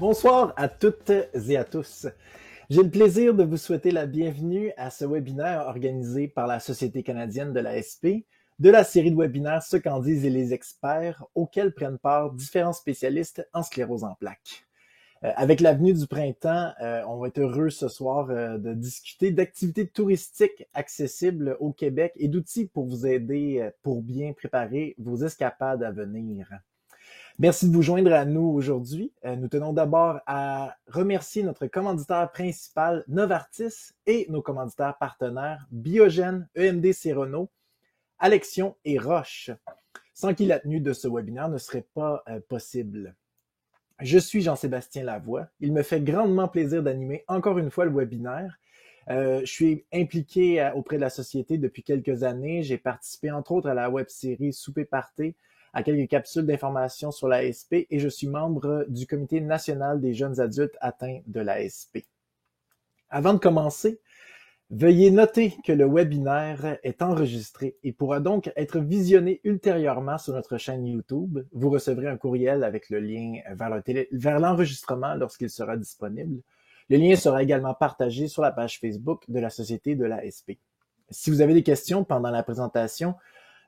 Bonsoir à toutes et à tous. J'ai le plaisir de vous souhaiter la bienvenue à ce webinaire organisé par la Société canadienne de l'ASP, de la série de webinaires Ce qu'en disent les experts, auxquels prennent part différents spécialistes en sclérose en plaques. Avec l'avenue du printemps, on va être heureux ce soir de discuter d'activités touristiques accessibles au Québec et d'outils pour vous aider pour bien préparer vos escapades à venir. Merci de vous joindre à nous aujourd'hui. Nous tenons d'abord à remercier notre commanditaire principal Novartis et nos commanditaires partenaires Biogène, EMD Serono, Alexion et Roche, sans qui la tenue de ce webinaire ne serait pas possible. Je suis Jean-Sébastien Lavoie. Il me fait grandement plaisir d'animer encore une fois le webinaire. Je suis impliqué auprès de la société depuis quelques années. J'ai participé entre autres à la web-série Souper Party, à quelques capsules d'informations sur l'ASP et je suis membre du Comité national des jeunes adultes atteints de l'ASP. Avant de commencer, veuillez noter que le webinaire est enregistré et pourra donc être visionné ultérieurement sur notre chaîne YouTube. Vous recevrez un courriel avec le lien vers l'enregistrement lorsqu'il sera disponible. Le lien sera également partagé sur la page Facebook de la Société de l'ASP. Si vous avez des questions pendant la présentation,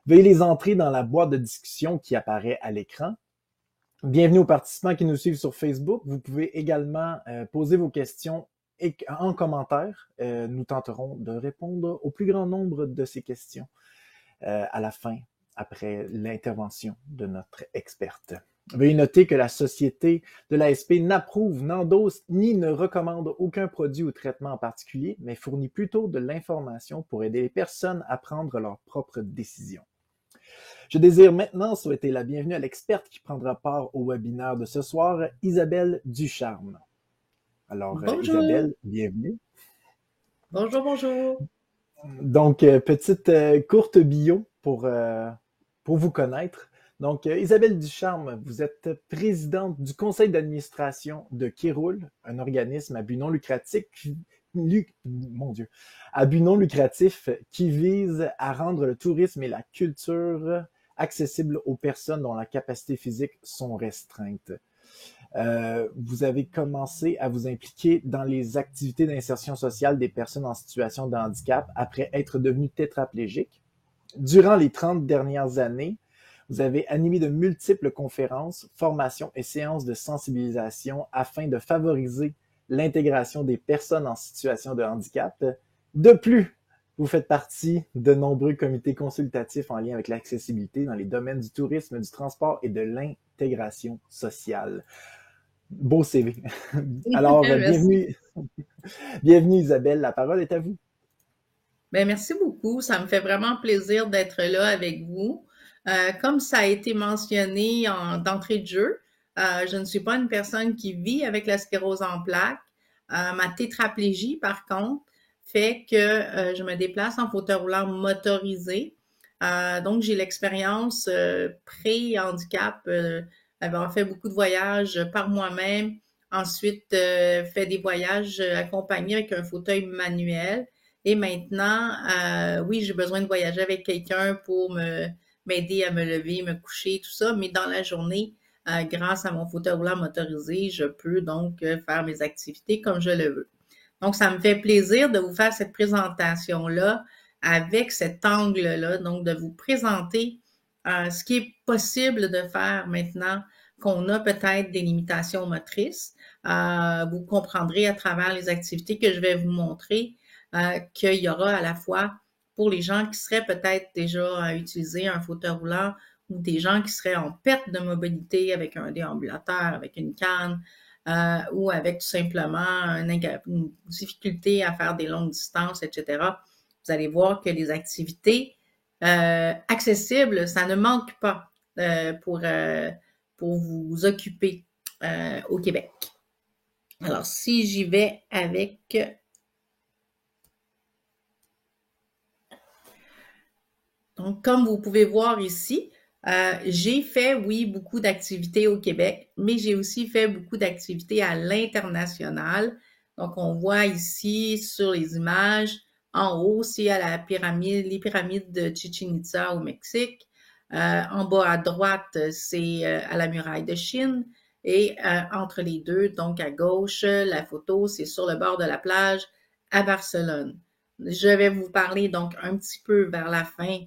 veuillez les entrer dans la boîte de discussion qui apparaît à l'écran. Bienvenue aux participants qui nous suivent sur Facebook. Vous pouvez également poser vos questions en commentaire. Nous tenterons de répondre au plus grand nombre de ces questions à la fin, après l'intervention de notre experte. Veuillez noter que la Société de l'ASP n'approuve, n'endosse ni ne recommande aucun produit ou traitement en particulier, mais fournit plutôt de l'information pour aider les personnes à prendre leurs propres décisions. Je désire maintenant souhaiter la bienvenue à l'experte qui prendra part au webinaire de ce soir, Isabelle Ducharme. Alors, Bonjour. Isabelle, bienvenue. Bonjour, bonjour. Donc, petite courte bio pour vous connaître. Donc, Isabelle Ducharme, vous êtes présidente du conseil d'administration de Kéroul, un organisme à but non lucratif à but non lucratif qui vise à rendre le tourisme et la culture accessibles aux personnes dont la capacité physique sont restreintes. Vous avez commencé à vous impliquer dans les activités d'insertion sociale des personnes en situation de handicap après être devenu tétraplégique. Durant les 30 dernières années, vous avez animé de multiples conférences, formations et séances de sensibilisation afin de favoriser l'intégration des personnes en situation de handicap. De plus, vous faites partie de nombreux comités consultatifs en lien avec l'accessibilité dans les domaines du tourisme, du transport et de l'intégration sociale. Beau CV. Alors, bienvenue Isabelle, la parole est à vous. Ben, merci beaucoup. Ça me fait vraiment plaisir d'être là avec vous. Comme ça a été mentionné d'entrée de jeu, je ne suis pas une personne qui vit avec la sclérose en plaques. Ma tétraplégie, par contre, fait que je me déplace en fauteuil roulant motorisé. Donc, j'ai l'expérience pré-handicap, avoir fait beaucoup de voyages par moi-même. Ensuite, fait des voyages accompagnés avec un fauteuil manuel. Et maintenant, oui, j'ai besoin de voyager avec quelqu'un pour m'aider à me lever, me coucher, tout ça. Mais dans la journée, grâce à mon fauteuil roulant motorisé, je peux donc faire mes activités comme je le veux. Donc, ça me fait plaisir de vous faire cette présentation-là avec cet angle-là, donc de vous présenter ce qui est possible de faire maintenant qu'on a peut-être des limitations motrices. Vous comprendrez à travers les activités que je vais vous montrer qu'il y aura à la fois pour les gens qui seraient peut-être déjà à utiliser un fauteuil roulant ou des gens qui seraient en perte de mobilité avec un déambulateur, avec une canne ou avec tout simplement une difficulté à faire des longues distances, etc. Vous allez voir que les activités accessibles, ça ne manque pas pour vous occuper au Québec. Alors, si j'y vais avec donc, comme vous pouvez voir ici, j'ai fait, oui, beaucoup d'activités au Québec, mais j'ai aussi fait beaucoup d'activités à l'international. Donc, on voit ici sur les images, en haut, c'est à la pyramide, les pyramides de Chichen Itza au Mexique. En bas à droite, c'est à la muraille de Chine. Et entre les deux, donc à gauche, la photo, c'est sur le bord de la plage à Barcelone. Je vais vous parler donc un petit peu vers la fin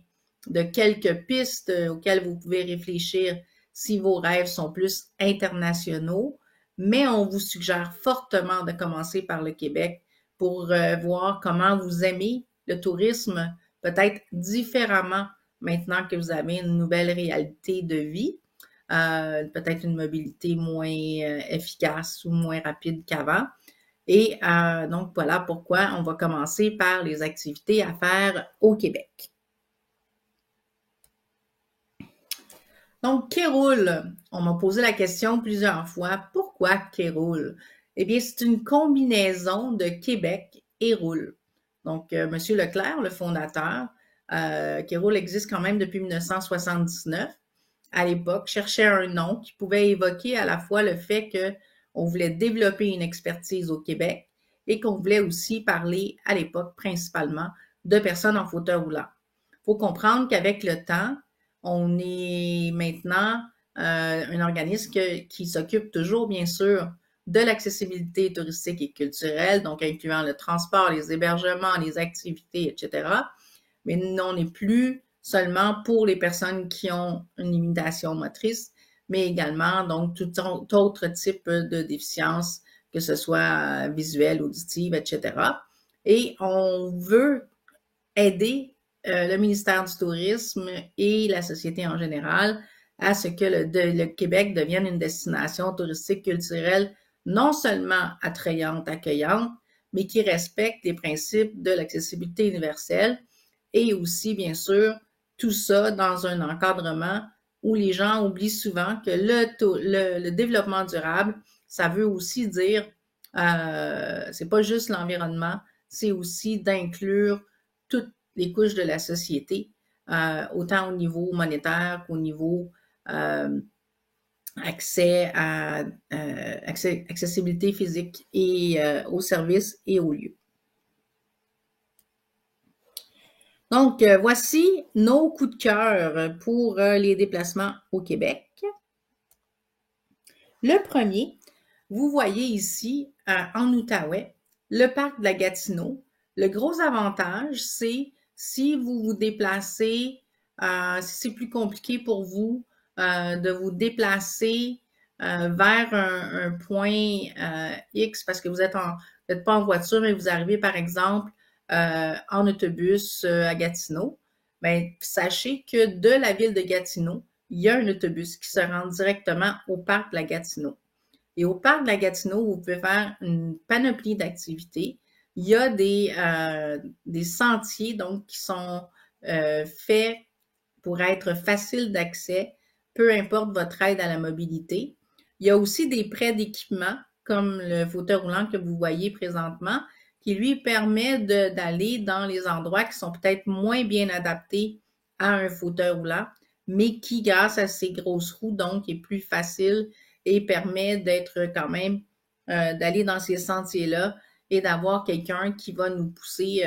de quelques pistes auxquelles vous pouvez réfléchir si vos rêves sont plus internationaux, mais on vous suggère fortement de commencer par le Québec pour voir comment vous aimez le tourisme peut-être différemment maintenant que vous avez une nouvelle réalité de vie, peut-être une mobilité moins efficace ou moins rapide qu'avant. Et donc voilà pourquoi on va commencer par les activités à faire au Québec. Donc, Kéroul, on m'a posé la question plusieurs fois, pourquoi Kéroul? Eh bien, c'est une combinaison de Québec et Roule. Donc, Monsieur Leclerc, le fondateur, Kéroul existe quand même depuis 1979. À l'époque, cherchait un nom qui pouvait évoquer à la fois le fait qu'on voulait développer une expertise au Québec et qu'on voulait aussi parler à l'époque principalement de personnes en fauteuil roulant. Il faut comprendre qu'avec le temps, on est maintenant un organisme qui s'occupe toujours, bien sûr, de l'accessibilité touristique et culturelle, donc incluant le transport, les hébergements, les activités, etc. Mais on n'est plus seulement pour les personnes qui ont une limitation motrice, mais également donc tout autre type de déficience, que ce soit visuelle, auditive, etc. Et on veut aider le ministère du Tourisme et la société en général à ce que le Québec devienne une destination touristique culturelle non seulement attrayante, accueillante, mais qui respecte les principes de l'accessibilité universelle et aussi, bien sûr, tout ça dans un encadrement où les gens oublient souvent que le développement durable, ça veut aussi dire, c'est pas juste l'environnement, c'est aussi d'inclure toutes les couches de la société, autant au niveau monétaire qu'au niveau accessibilité physique et aux services et aux lieux. Donc, voici nos coups de cœur pour les déplacements au Québec. Le premier, vous voyez ici, en Outaouais, le parc de la Gatineau. Le gros avantage, c'est si vous vous déplacez, si c'est plus compliqué pour vous de vous déplacer vers un point X parce que vous n'êtes pas en voiture, mais vous arrivez par exemple en autobus à Gatineau, bien, sachez que de la ville de Gatineau, il y a un autobus qui se rend directement au parc de la Gatineau. Et au parc de la Gatineau, vous pouvez faire une panoplie d'activités. Il y a des sentiers donc qui sont faits pour être faciles d'accès, peu importe votre aide à la mobilité. Il y a aussi des prêts d'équipement, comme le fauteuil roulant que vous voyez présentement, qui lui permet d'aller dans les endroits qui sont peut-être moins bien adaptés à un fauteuil roulant, mais qui, grâce à ses grosses roues, donc, est plus facile et permet d'être quand même, d'aller dans ces sentiers-là et d'avoir quelqu'un qui va nous pousser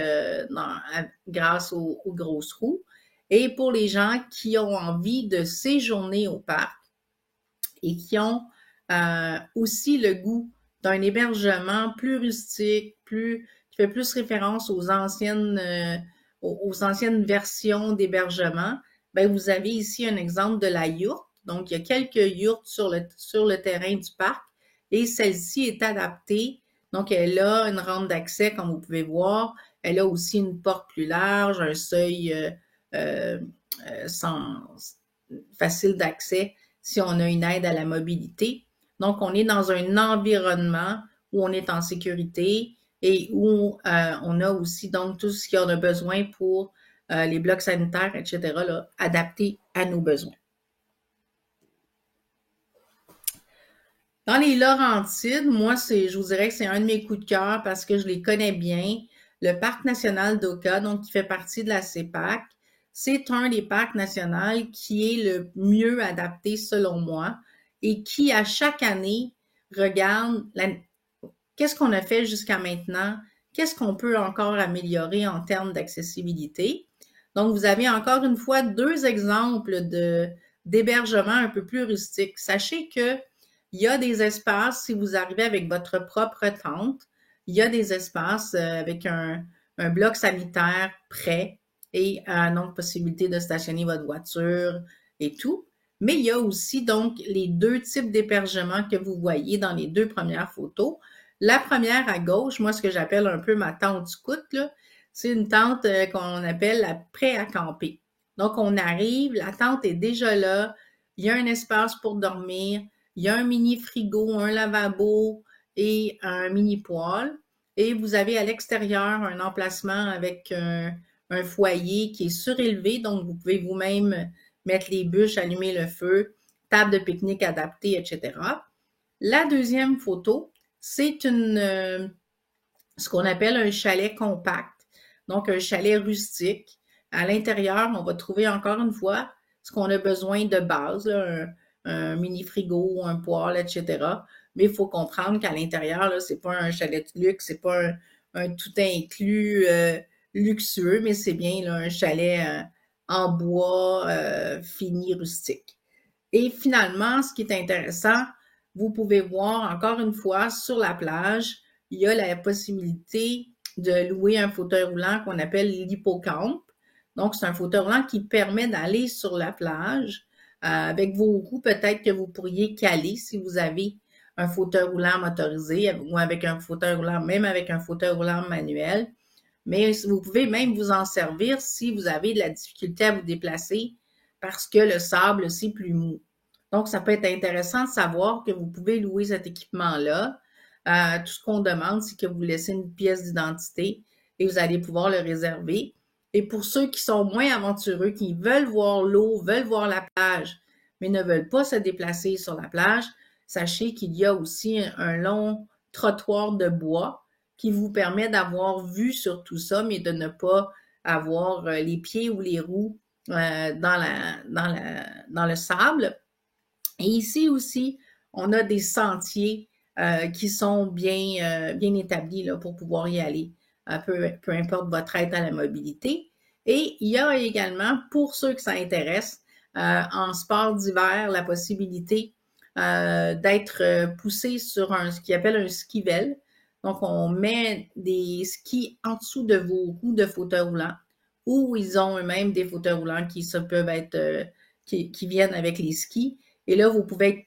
grâce aux grosses roues. Et pour les gens qui ont envie de séjourner au parc et qui ont aussi le goût d'un hébergement plus rustique, qui fait plus référence aux anciennes versions d'hébergement, ben vous avez ici un exemple de la yourte. Donc, il y a quelques yourtes sur le terrain du parc et celle-ci est adaptée. Donc, elle a une rampe d'accès, comme vous pouvez voir. Elle a aussi une porte plus large, un seuil facile d'accès si on a une aide à la mobilité. Donc, on est dans un environnement où on est en sécurité et où on a aussi donc tout ce qu'on a besoin pour les blocs sanitaires, etc., là, adaptés à nos besoins. Dans les Laurentides, moi, je vous dirais que c'est un de mes coups de cœur parce que je les connais bien. Le parc national d'Oka, donc qui fait partie de la CEPAC, c'est un des parcs nationaux qui est le mieux adapté selon moi et qui, à chaque année, regarde qu'est-ce qu'on a fait jusqu'à maintenant, qu'est-ce qu'on peut encore améliorer en termes d'accessibilité. Donc, vous avez encore une fois deux exemples d'hébergement un peu plus rustiques. Sachez que Il y a des espaces, si vous arrivez avec votre propre tente, il y a des espaces avec un bloc sanitaire prêt et donc possibilité de stationner votre voiture et tout. Mais il y a aussi donc les deux types d'hébergement que vous voyez dans les deux premières photos. La première à gauche, moi ce que j'appelle un peu ma tente scout, là, c'est une tente qu'on appelle la prêt à camper. Donc on arrive, la tente est déjà là, il y a un espace pour dormir, il y a un mini frigo, un lavabo et un mini poêle. Et vous avez à l'extérieur un emplacement avec un foyer qui est surélevé, donc vous pouvez vous-même mettre les bûches, allumer le feu, table de pique-nique adaptée, etc. La deuxième photo, c'est ce qu'on appelle un chalet compact, donc un chalet rustique. À l'intérieur, on va trouver encore une fois ce qu'on a besoin de base, là, un mini frigo, un poêle, etc. Mais il faut comprendre qu'à l'intérieur, là, c'est pas un chalet de luxe, c'est pas un tout inclus luxueux, mais c'est bien là, un chalet en bois fini rustique. Et finalement, ce qui est intéressant, vous pouvez voir encore une fois sur la plage, il y a la possibilité de louer un fauteuil roulant qu'on appelle l'hippocampe. Donc, c'est un fauteuil roulant qui permet d'aller sur la plage. Avec vos roues, peut-être que vous pourriez caler si vous avez un fauteuil roulant motorisé ou avec un fauteuil roulant, même avec un fauteuil roulant manuel. Mais vous pouvez même vous en servir si vous avez de la difficulté à vous déplacer parce que le sable, c'est plus mou. Donc, ça peut être intéressant de savoir que vous pouvez louer cet équipement-là. Tout ce qu'on demande, c'est que vous laissez une pièce d'identité et vous allez pouvoir le réserver. Et pour ceux qui sont moins aventureux, qui veulent voir l'eau, veulent voir la plage, mais ne veulent pas se déplacer sur la plage, sachez qu'il y a aussi un long trottoir de bois qui vous permet d'avoir vue sur tout ça, mais de ne pas avoir les pieds ou les roues dans le sable. Et ici aussi, on a des sentiers qui sont bien établis là, pour pouvoir y aller, peu importe votre aide à la mobilité. Et il y a également, pour ceux que ça intéresse, en sport d'hiver, la possibilité d'être poussé sur ce qu'ils appelle un skivel. Donc, on met des skis en dessous de vos roues de fauteuil roulant ou ils ont eux-mêmes des fauteuils roulants qui peuvent être qui viennent avec les skis. Et là, vous pouvez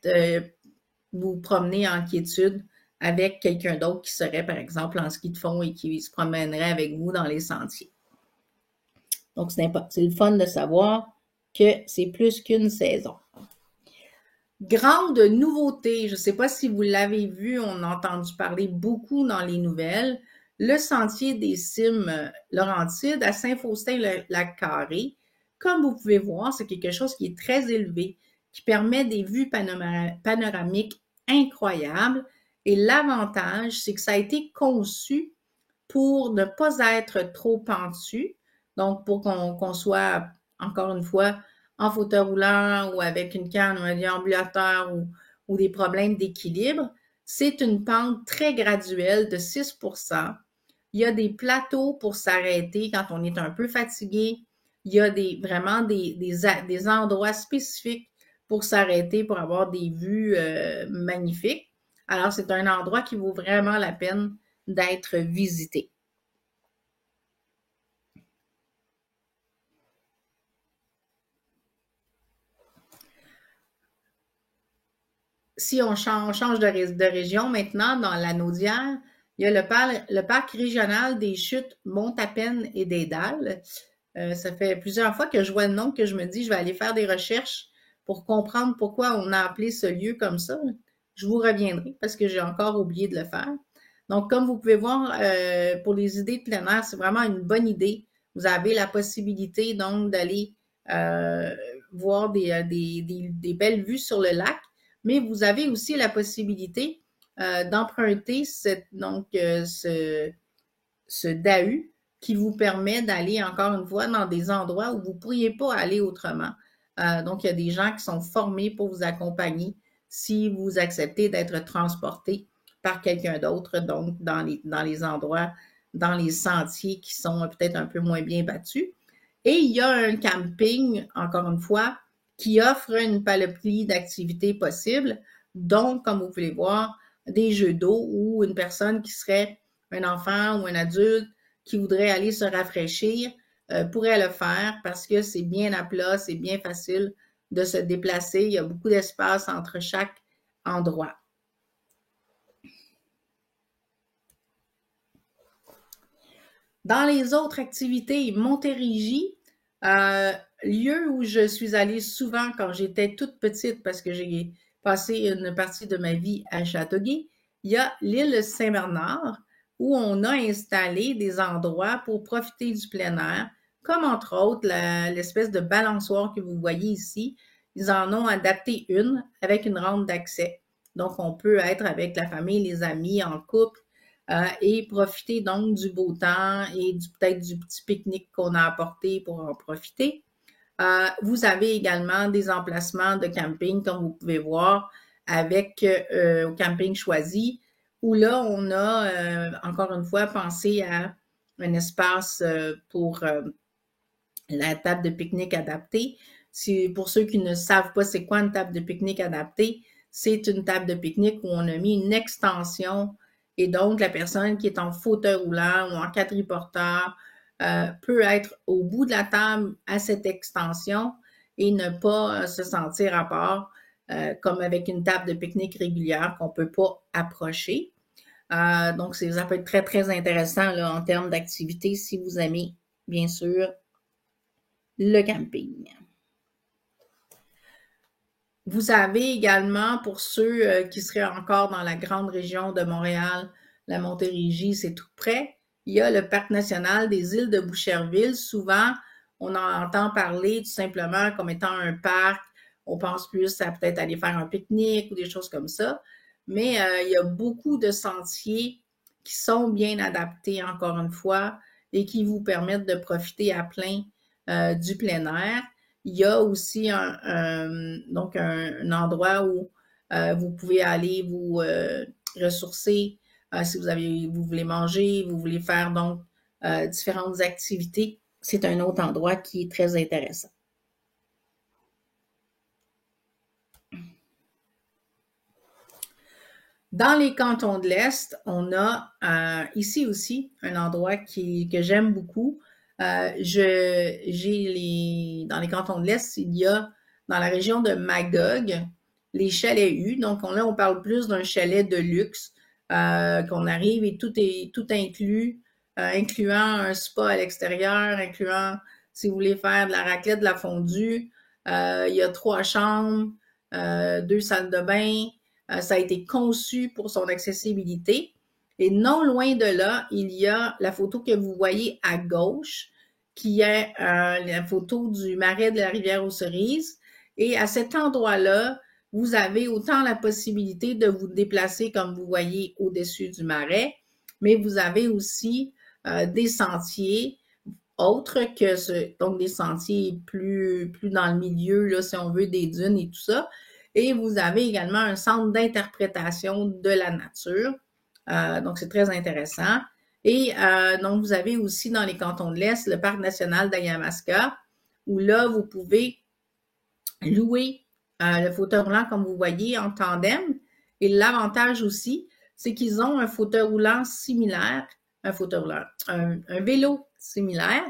vous promener en quiétude avec quelqu'un d'autre qui serait, par exemple, en ski de fond et qui se promènerait avec vous dans les sentiers. Donc, c'est le fun de savoir que c'est plus qu'une saison. Grande nouveauté, je ne sais pas si vous l'avez vu, on a entendu parler beaucoup dans les nouvelles, le sentier des cimes Laurentides à Saint-Faustin-Lac-Carré. Comme vous pouvez voir, c'est quelque chose qui est très élevé, qui permet des vues panoramiques incroyables. Et l'avantage, c'est que ça a été conçu pour ne pas être trop pentu, donc pour qu'on soit, encore une fois, en fauteuil roulant ou avec une canne ou un déambulateur ou des problèmes d'équilibre. C'est une pente très graduelle de 6%. Il y a des plateaux pour s'arrêter quand on est un peu fatigué. Il y a vraiment des endroits spécifiques pour s'arrêter, pour avoir des vues magnifiques. Alors, c'est un endroit qui vaut vraiment la peine d'être visité. Si on change de région maintenant, dans la Naudière, il y a le parc régional des chutes Mont-à-Peine et des Dalles. Ça fait plusieurs fois que je vois le nom que je me dis, je vais aller faire des recherches pour comprendre pourquoi on a appelé ce lieu comme ça. Je vous reviendrai parce que j'ai encore oublié de le faire. Donc, comme vous pouvez voir, pour les idées de plein air, c'est vraiment une bonne idée. Vous avez la possibilité donc d'aller voir des belles vues sur le lac, mais vous avez aussi la possibilité d'emprunter ce DAU qui vous permet d'aller encore une fois dans des endroits où vous ne pourriez pas aller autrement. Donc, il y a des gens qui sont formés pour vous accompagner si vous acceptez d'être transporté par quelqu'un d'autre, donc dans les endroits, dans les sentiers qui sont peut-être un peu moins bien battus. Et il y a un camping, encore une fois, qui offre une panoplie d'activités possibles. Donc, comme vous pouvez voir, des jeux d'eau où une personne qui serait un enfant ou un adulte qui voudrait aller se rafraîchir pourrait le faire parce que c'est bien à plat, c'est bien facile de se déplacer. Il y a beaucoup d'espace entre chaque endroit. Dans les autres activités, Montérégie, lieu où je suis allée souvent quand j'étais toute petite parce que j'ai passé une partie de ma vie à Châteauguay, il y a l'île Saint-Bernard où on a installé des endroits pour profiter du plein air, comme entre autres l'espèce de balançoire que vous voyez ici. Ils en ont adapté une avec une rampe d'accès. Donc, on peut être avec la famille, les amis, en couple, et profiter donc du beau temps et peut-être du petit pique-nique qu'on a apporté pour en profiter. Vous avez également des emplacements de camping, comme vous pouvez voir, avec au camping choisi, où là, on a encore une fois pensé à un espace pour la table de pique-nique adaptée. Pour ceux qui ne savent pas c'est quoi une table de pique-nique adaptée, c'est une table de pique-nique où on a mis une extension et donc la personne qui est en fauteuil roulant ou en quadriporteur peut être au bout de la table à cette extension et ne pas se sentir à part comme avec une table de pique-nique régulière qu'on ne peut pas approcher. Donc, ça peut être très, très intéressant là, en termes d'activité si vous aimez, bien sûr, le camping. Vous avez également, pour ceux qui seraient encore dans la grande région de Montréal, la Montérégie, c'est tout près, il y a le Parc national des îles de Boucherville. Souvent, on en entend parler tout simplement comme étant un parc. On pense plus à peut-être aller faire un pique-nique ou des choses comme ça. Mais il y a beaucoup de sentiers qui sont bien adaptés, encore une fois, et qui vous permettent de profiter à plein du plein air. Il y a aussi donc un endroit où vous pouvez aller vous ressourcer si vous voulez manger, vous voulez faire donc différentes activités. C'est un autre endroit qui est très intéressant. Dans les cantons de l'Est, on a ici aussi un endroit que j'aime beaucoup. Dans les cantons de l'Est, il y a dans la région de Magog les chalets U. Donc là, on parle plus d'un chalet de luxe qu'on arrive et tout est tout inclus, incluant un spa à l'extérieur, incluant si vous voulez faire de la raclette, de la fondue. Il y a 3 chambres, 2 salles de bain. Ça a été conçu pour son accessibilité. Et non loin de là, il y a la photo que vous voyez à gauche, qui est la photo du marais de la rivière aux Cerises. Et à cet endroit-là, vous avez autant la possibilité de vous déplacer comme vous voyez au-dessus du marais, mais vous avez aussi des sentiers autres donc des sentiers plus dans le milieu, là, si on veut, des dunes et tout ça. Et vous avez également un centre d'interprétation de la nature. Donc, c'est très intéressant. Et donc, vous avez aussi dans les cantons de l'Est le Parc national d'Ayamaska, où là, vous pouvez louer le fauteuil roulant, comme vous voyez, en tandem. Et l'avantage aussi, c'est qu'ils ont un fauteuil roulant similaire, un vélo similaire.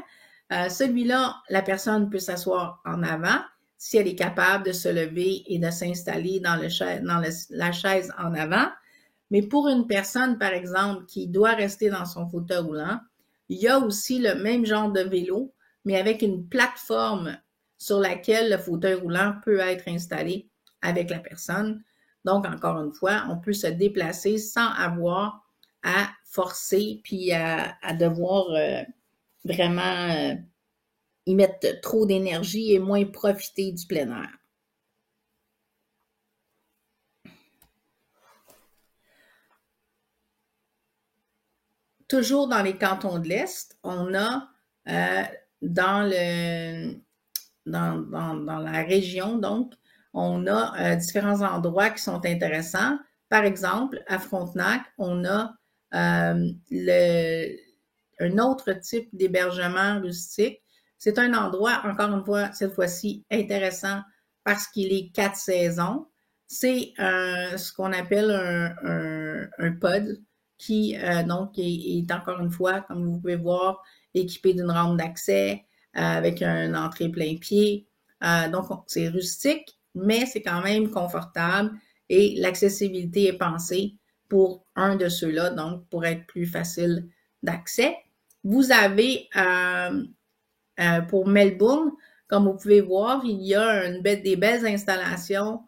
Celui-là, la personne peut s'asseoir en avant si elle est capable de se lever et de s'installer dans la chaise en avant. Mais pour une personne, par exemple, qui doit rester dans son fauteuil roulant, il y a aussi le même genre de vélo, mais avec une plateforme sur laquelle le fauteuil roulant peut être installé avec la personne. Donc, encore une fois, on peut se déplacer sans avoir à forcer puis à devoir vraiment y mettre trop d'énergie et moins profiter du plein air. Toujours dans les cantons de l'Est, on a dans la région, donc, on a différents endroits qui sont intéressants. Par exemple, à Frontenac, on a un autre type d'hébergement rustique. C'est un endroit, encore une fois, cette fois-ci, intéressant parce qu'il est 4 saisons. c'est ce qu'on appelle un pod qui donc est encore une fois, comme vous pouvez voir, équipé d'une rampe d'accès avec une entrée plein pied. Donc, c'est rustique, mais c'est quand même confortable et l'accessibilité est pensée pour un de ceux-là, donc pour être plus facile d'accès. Vous avez pour Melbourne, comme vous pouvez voir, il y a des belles installations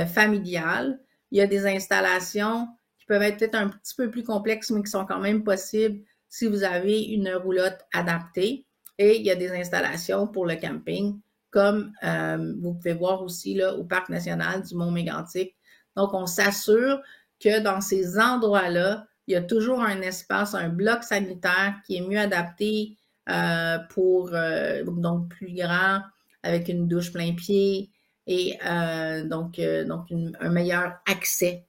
familiales. Il y a des installations qui peuvent être peut-être un petit peu plus complexes, mais qui sont quand même possibles si vous avez une roulotte adaptée. Et il y a des installations pour le camping, comme vous pouvez voir aussi là, au Parc national du Mont-Mégantic. Donc, on s'assure que dans ces endroits-là, il y a toujours un espace, un bloc sanitaire qui est mieux adapté pour donc plus grand, avec une douche plein pied et donc un meilleur accès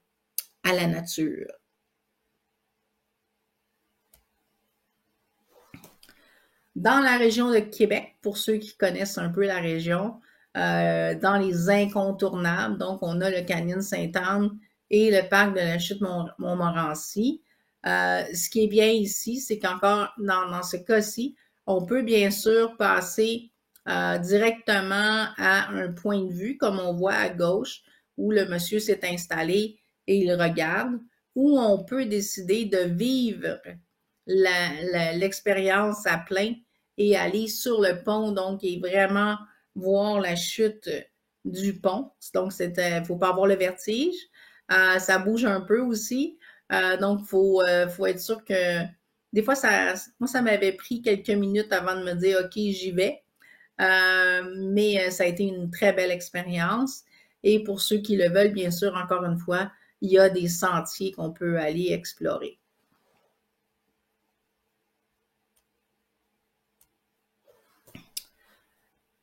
à la nature. Dans la région de Québec, pour ceux qui connaissent un peu la région, dans les incontournables, donc on a le canyon Sainte-Anne et le parc de la chute Montmorency. Ce qui est bien ici, c'est qu'encore dans ce cas-ci, on peut bien sûr passer directement à un point de vue, comme on voit à gauche, où le monsieur s'est installé et il regarde, ou on peut décider de vivre l'expérience à plein et aller sur le pont, donc, et vraiment voir la chute du pont. Donc, faut pas avoir le vertige. Ça bouge un peu aussi. Donc, faut être sûr que des fois, moi, ça m'avait pris quelques minutes avant de me dire, OK, j'y vais. Mais ça a été une très belle expérience. Et pour ceux qui le veulent, bien sûr, encore une fois, il y a des sentiers qu'on peut aller explorer.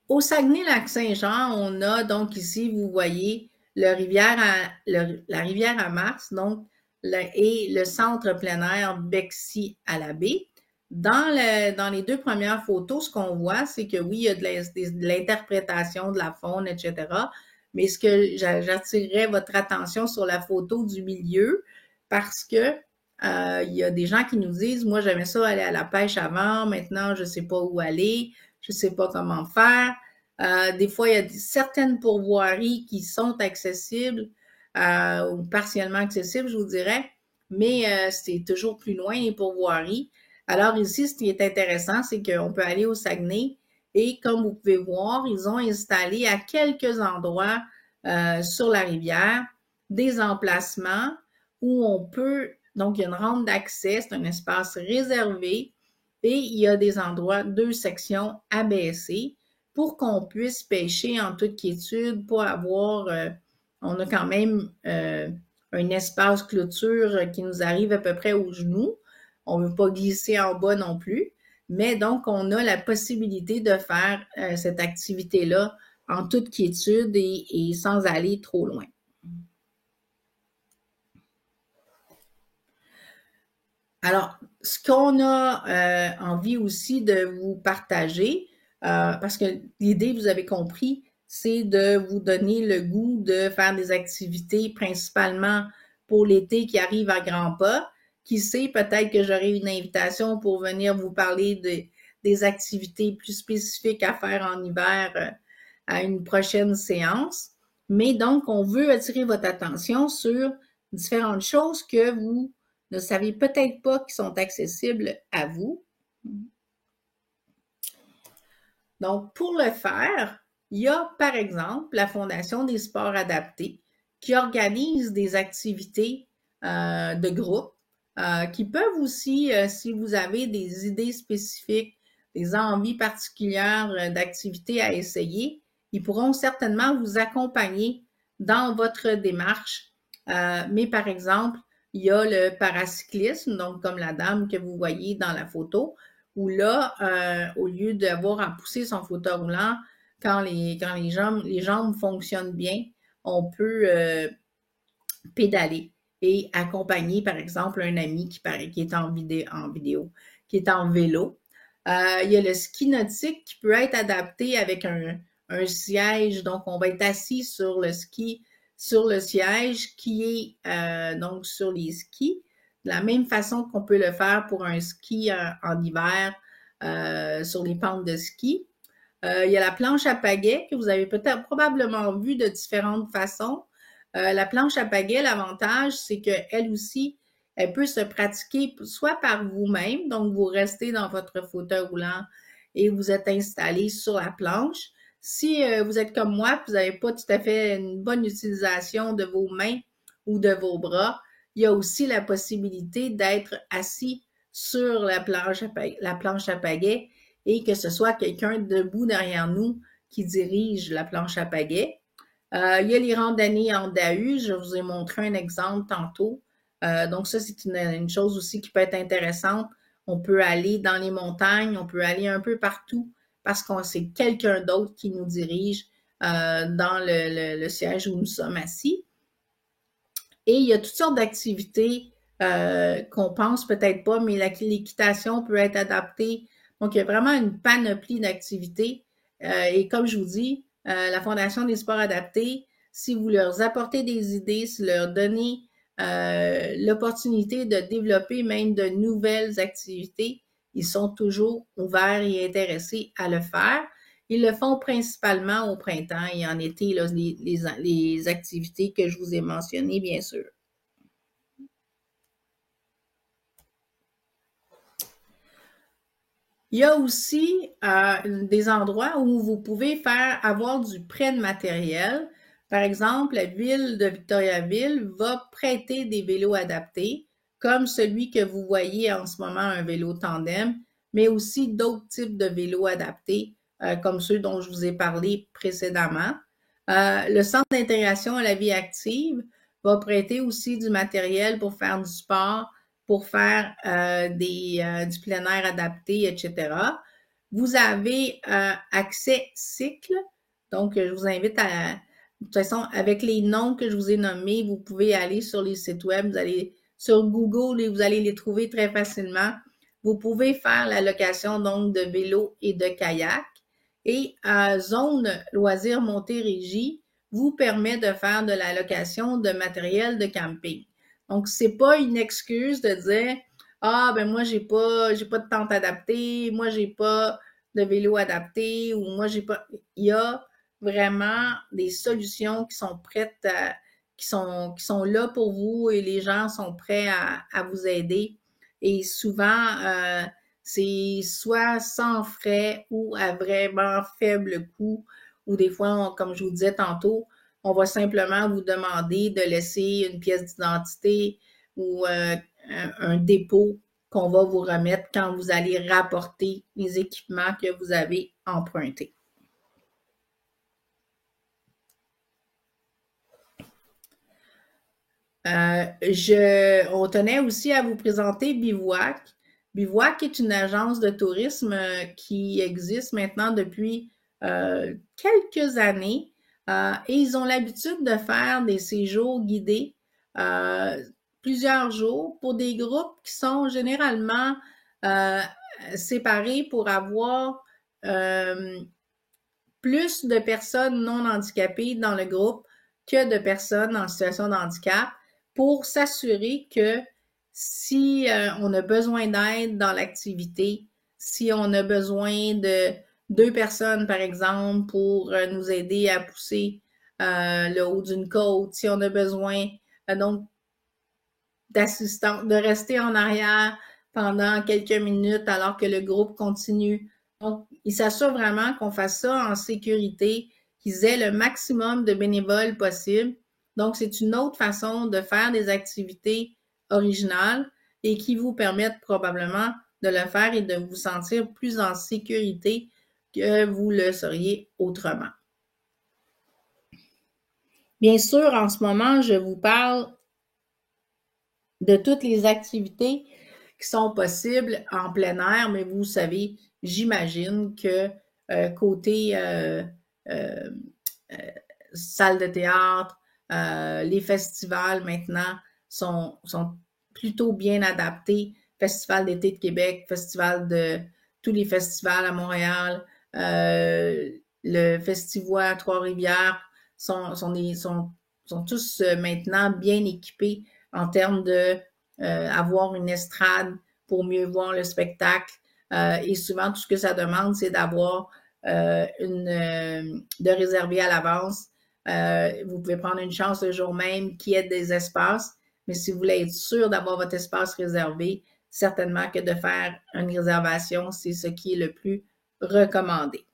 Au Saguenay-Lac-Saint-Jean, on a donc ici, vous voyez, la rivière à Mars, donc, et le centre plein air Bexy à la baie. Dans les deux premières photos, ce qu'on voit, c'est que oui, il y a de l'interprétation de la faune, etc. Mais ce que j'attirerais votre attention sur la photo du milieu, parce que il y a des gens qui nous disent, moi j'aimais ça aller à la pêche avant, maintenant je sais pas où aller, je sais pas comment faire. Des fois, il y a certaines pourvoiries qui sont accessibles ou partiellement accessibles, je vous dirais, mais c'est toujours plus loin les pourvoiries. Alors ici, ce qui est intéressant, c'est qu'on peut aller au Saguenay et comme vous pouvez voir, ils ont installé à quelques endroits sur la rivière des emplacements où on peut, donc il y a une rampe d'accès, c'est un espace réservé et il y a des endroits, deux sections abaissées pour qu'on puisse pêcher en toute quiétude, pas avoir, on a quand même un espace clôture qui nous arrive à peu près aux genoux. On ne veut pas glisser en bas non plus. Mais donc, on a la possibilité de faire cette activité-là en toute quiétude et sans aller trop loin. Alors, ce qu'on a envie aussi de vous partager, parce que l'idée, vous avez compris, c'est de vous donner le goût de faire des activités principalement pour l'été qui arrive à grands pas. Qui sait, peut-être que j'aurai une invitation pour venir vous parler des activités plus spécifiques à faire en hiver à une prochaine séance. Mais donc, on veut attirer votre attention sur différentes choses que vous ne savez peut-être pas qui sont accessibles à vous. Donc, pour le faire, il y a par exemple la Fondation des sports adaptés qui organise des activités de groupe qui peuvent aussi, si vous avez des idées spécifiques, des envies particulières d'activités à essayer, ils pourront certainement vous accompagner dans votre démarche. Mais par exemple, il y a le paracyclisme, donc comme la dame que vous voyez dans la photo, où là, au lieu d'avoir à pousser son fauteuil roulant, quand les jambes fonctionnent bien, on peut pédaler et accompagner, par exemple, un ami qui est en vidéo, qui est en vélo. Il y a le ski nautique qui peut être adapté avec un siège, donc on va être assis sur le ski sur le siège qui est donc sur les skis, de la même façon qu'on peut le faire pour un ski en hiver sur les pentes de ski. Il y a la planche à pagaie que vous avez peut-être probablement vu de différentes façons. La planche à pagaie, l'avantage, c'est qu'elle aussi, elle peut se pratiquer soit par vous-même, donc vous restez dans votre fauteuil roulant et vous êtes installé sur la planche. Si vous êtes comme moi, vous n'avez pas tout à fait une bonne utilisation de vos mains ou de vos bras, il y a aussi la possibilité d'être assis sur la planche à pagaie et que ce soit quelqu'un debout derrière nous qui dirige la planche à pagaie. Il y a les randonnées en DAU, je vous ai montré un exemple tantôt. Donc ça, c'est une chose aussi qui peut être intéressante. On peut aller dans les montagnes, on peut aller un peu partout parce qu'on c'est quelqu'un d'autre qui nous dirige dans le siège où nous sommes assis. Et il y a toutes sortes d'activités qu'on pense peut-être pas, mais l'équitation peut être adaptée. Donc, il y a vraiment une panoplie d'activités. Et comme je vous dis, la Fondation des sports adaptés, si vous leur apportez des idées, si vous leur donnez l'opportunité de développer même de nouvelles activités, ils sont toujours ouverts et intéressés à le faire. Ils le font principalement au printemps et en été, là, les activités que je vous ai mentionnées, bien sûr. Il y a aussi des endroits où vous pouvez avoir du prêt de matériel. Par exemple, la ville de Victoriaville va prêter des vélos adaptés, comme celui que vous voyez en ce moment, un vélo tandem, mais aussi d'autres types de vélos adaptés, comme ceux dont je vous ai parlé précédemment. Le Centre d'intégration à la vie active va prêter aussi du matériel pour faire du sport, pour faire du plein air adapté, etc. Vous avez accès cycle, donc je vous invite à, de toute façon, avec les noms que je vous ai nommés, vous pouvez aller sur les sites web, vous allez sur Google et vous allez les trouver très facilement. Vous pouvez faire la location donc de vélos et de kayak. Et Zone Loisirs Montérégie vous permet de faire de la location de matériel de camping. Donc, c'est pas une excuse de dire ah ben moi j'ai pas de tente adaptée, moi j'ai pas de vélo adapté ou moi j'ai pas. Il y a vraiment des solutions qui sont prêtes qui sont là pour vous et les gens sont prêts à vous aider. Et souvent, c'est soit sans frais ou à vraiment faible coût, ou des fois, comme je vous disais tantôt, on va simplement vous demander de laisser une pièce d'identité ou un dépôt qu'on va vous remettre quand vous allez rapporter les équipements que vous avez empruntés. On tenait aussi à vous présenter Bivouac. Bivouac est une agence de tourisme qui existe maintenant depuis quelques années et ils ont l'habitude de faire des séjours guidés plusieurs jours pour des groupes qui sont généralement séparés pour avoir plus de personnes non handicapées dans le groupe que de personnes en situation de handicap pour s'assurer que si on a besoin d'aide dans l'activité, si on a besoin de 2 personnes, par exemple, pour nous aider à pousser le haut d'une côte, si on a besoin donc d'assistants, de rester en arrière pendant quelques minutes alors que le groupe continue. Donc, ils s'assurent vraiment qu'on fasse ça en sécurité, qu'ils aient le maximum de bénévoles possible. Donc, c'est une autre façon de faire des activités originales et qui vous permettent probablement de le faire et de vous sentir plus en sécurité que vous le seriez autrement. Bien sûr, en ce moment, je vous parle de toutes les activités qui sont possibles en plein air, mais vous savez, j'imagine que côté salle de théâtre, les festivals maintenant sont plutôt bien adaptés. Festival d'été de Québec, festival de tous les festivals à Montréal, le Festivois à Trois-Rivières sont sont tous maintenant bien équipés en termes de avoir une estrade pour mieux voir le spectacle. Et souvent, tout ce que ça demande, c'est d'avoir de réserver à l'avance. Vous pouvez prendre une chance le jour même qu'il y ait des espaces, mais si vous voulez être sûr d'avoir votre espace réservé, certainement que de faire une réservation, c'est ce qui est le plus recommandé.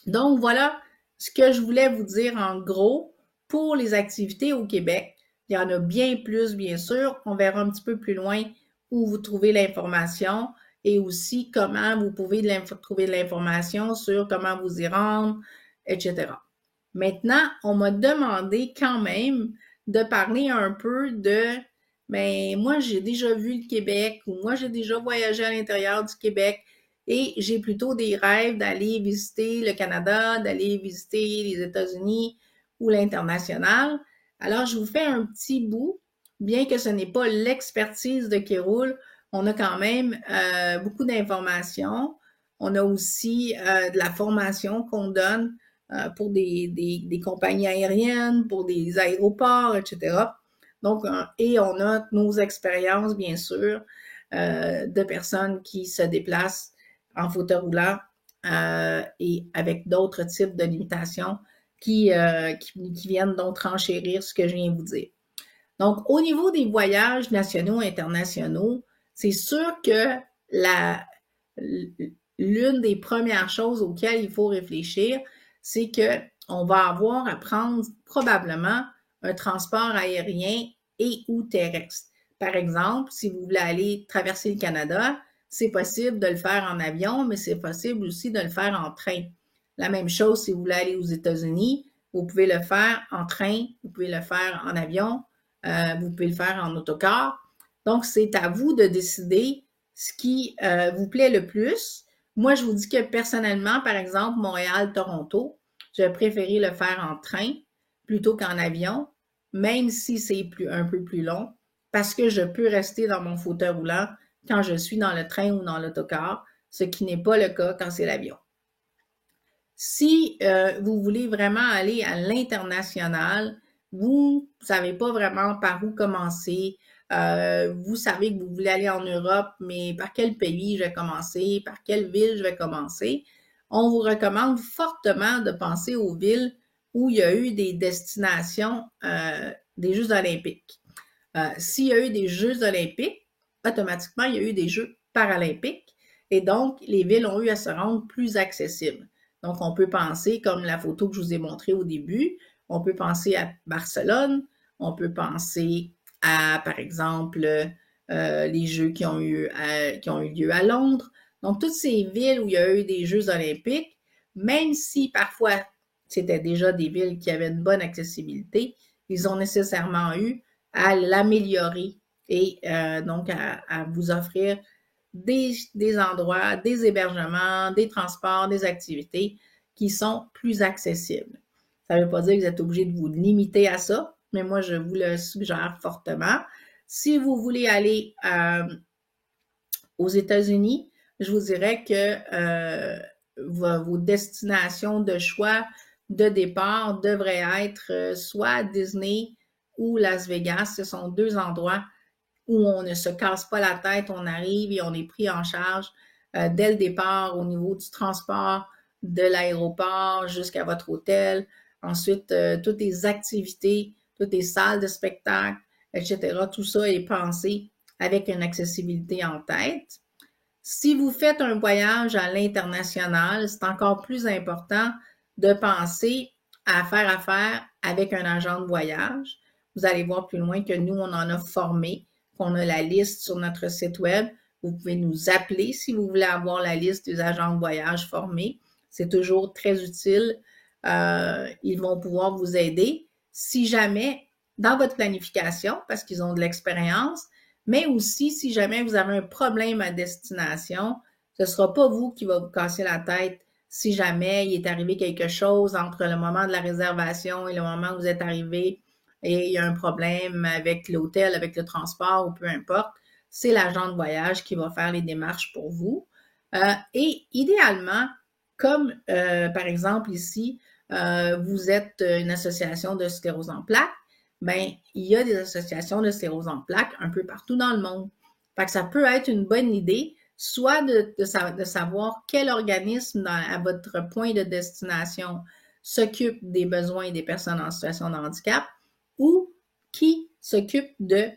Donc voilà ce que je voulais vous dire en gros pour les activités au Québec. Il y en a bien plus, bien sûr. On verra un petit peu plus loin où vous trouvez l'information et aussi comment vous pouvez trouver de l'information sur comment vous y rendre, etc. Maintenant, on m'a demandé quand même de parler un peu mais moi, j'ai déjà vu le Québec ou moi, j'ai déjà voyagé à l'intérieur du Québec et j'ai plutôt des rêves d'aller visiter le Canada, d'aller visiter les États-Unis ou l'international. Alors, je vous fais un petit bout, bien que ce n'est pas l'expertise de Kéroul, on a quand même beaucoup d'informations. On a aussi de la formation qu'on donne pour des compagnies aériennes, pour des aéroports, etc. Donc, et on a nos expériences, bien sûr, de personnes qui se déplacent en fauteuil roulant et avec d'autres types de limitations qui viennent donc renchérir ce que je viens de vous dire. Donc, au niveau des voyages nationaux et internationaux, c'est sûr que l'une des premières choses auxquelles il faut réfléchir, c'est qu'on va avoir à prendre probablement un transport aérien et ou terrestre. Par exemple, si vous voulez aller traverser le Canada, c'est possible de le faire en avion, mais c'est possible aussi de le faire en train. La même chose si vous voulez aller aux États-Unis, vous pouvez le faire en train, vous pouvez le faire en avion, vous pouvez le faire en autocar. Donc, c'est à vous de décider ce qui vous plaît le plus. Moi, je vous dis que personnellement, par exemple, Montréal-Toronto, je préférais le faire en train plutôt qu'en avion, même si c'est un peu plus long, parce que je peux rester dans mon fauteuil roulant quand je suis dans le train ou dans l'autocar, ce qui n'est pas le cas quand c'est l'avion. Si vous voulez vraiment aller à l'international, vous ne savez pas vraiment par où commencer, vous savez que vous voulez aller en Europe, mais par quel pays je vais commencer, par quelle ville je vais commencer, on vous recommande fortement de penser aux villes où il y a eu des destinations des Jeux olympiques. S'il y a eu des Jeux olympiques, automatiquement, il y a eu des Jeux paralympiques et donc les villes ont eu à se rendre plus accessibles. Donc, on peut penser, comme la photo que je vous ai montrée au début, on peut penser à Barcelone, on peut penser à, par exemple, les Jeux qui ont eu lieu à Londres. Donc, toutes ces villes où il y a eu des Jeux olympiques, même si parfois c'était déjà des villes qui avaient une bonne accessibilité, ils ont nécessairement eu à l'améliorer et donc à vous offrir des endroits, des hébergements, des transports, des activités qui sont plus accessibles. Ça ne veut pas dire que vous êtes obligé de vous limiter à ça, mais moi, je vous le suggère fortement. Si vous voulez aller aux États-Unis, je vous dirais que vos destinations de choix de départ devraient être soit Disney ou Las Vegas. Ce sont deux endroits où on ne se casse pas la tête, on arrive et on est pris en charge dès le départ au niveau du transport de l'aéroport jusqu'à votre hôtel. Ensuite, toutes les activités, toutes les salles de spectacle, etc. Tout ça est pensé avec une accessibilité en tête. Si vous faites un voyage à l'international, c'est encore plus important de penser à faire affaire avec un agent de voyage. Vous allez voir plus loin que nous, on en a formé, qu'on a la liste sur notre site web. Vous pouvez nous appeler si vous voulez avoir la liste des agents de voyage formés. C'est toujours très utile. Ils vont pouvoir vous aider si jamais, dans votre planification, parce qu'ils ont de l'expérience, mais aussi si jamais vous avez un problème à destination, ce ne sera pas vous qui va vous casser la tête si jamais il est arrivé quelque chose entre le moment de la réservation et le moment où vous êtes arrivé et il y a un problème avec l'hôtel, avec le transport ou peu importe. C'est l'agent de voyage qui va faire les démarches pour vous. Et idéalement, comme par exemple ici, vous êtes une association de sclérose en plaques, ben il y a des associations de sclérose en plaques un peu partout dans le monde. Fait que ça peut être une bonne idée, soit de savoir quel organisme à votre point de destination s'occupe des besoins des personnes en situation de handicap ou qui s'occupe de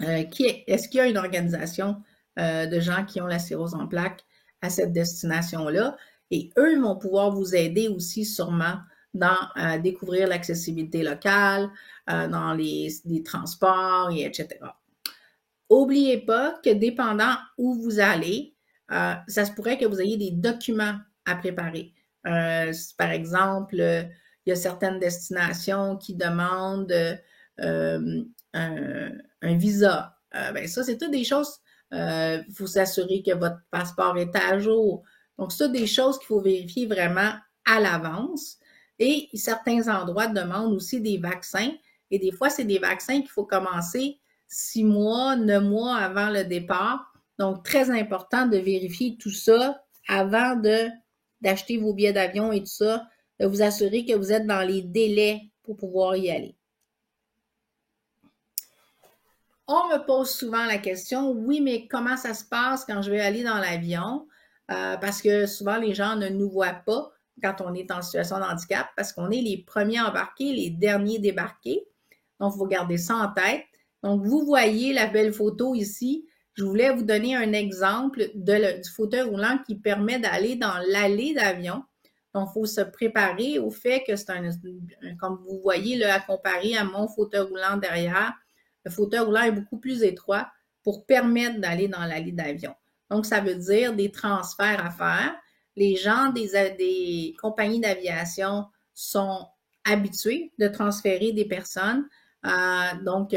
est-ce qu'il y a une organisation de gens qui ont la sclérose en plaques à cette destination-là? Et eux vont pouvoir vous aider aussi sûrement dans découvrir l'accessibilité locale, dans les transports, et etc. N'oubliez pas que dépendant où vous allez, ça se pourrait que vous ayez des documents à préparer. Par exemple, il y a certaines destinations qui demandent un visa. Ben ça, c'est toutes des choses. Il faut s'assurer que votre passeport est à jour. Donc, c'est toutes des choses qu'il faut vérifier vraiment à l'avance. Et certains endroits demandent aussi des vaccins. Et des fois, c'est des vaccins qu'il faut commencer 6 mois, 9 mois avant le départ. Donc, très important de vérifier tout ça avant d'acheter vos billets d'avion et tout ça, de vous assurer que vous êtes dans les délais pour pouvoir y aller. On me pose souvent la question, oui, mais comment ça se passe quand je vais aller dans l'avion? Parce que souvent, les gens ne nous voient pas quand on est en situation de handicap parce qu'on est les premiers embarqués, les derniers débarqués. Donc, il faut garder ça en tête. Donc, vous voyez la belle photo ici. Je voulais vous donner un exemple du fauteuil roulant qui permet d'aller dans l'allée d'avion. Donc, il faut se préparer au fait que c'est comme vous voyez, là, à comparer à mon fauteuil roulant derrière, le fauteuil roulant est beaucoup plus étroit pour permettre d'aller dans l'allée d'avion. Donc, ça veut dire des transferts à faire. Les gens des compagnies d'aviation sont habitués de transférer des personnes. Donc,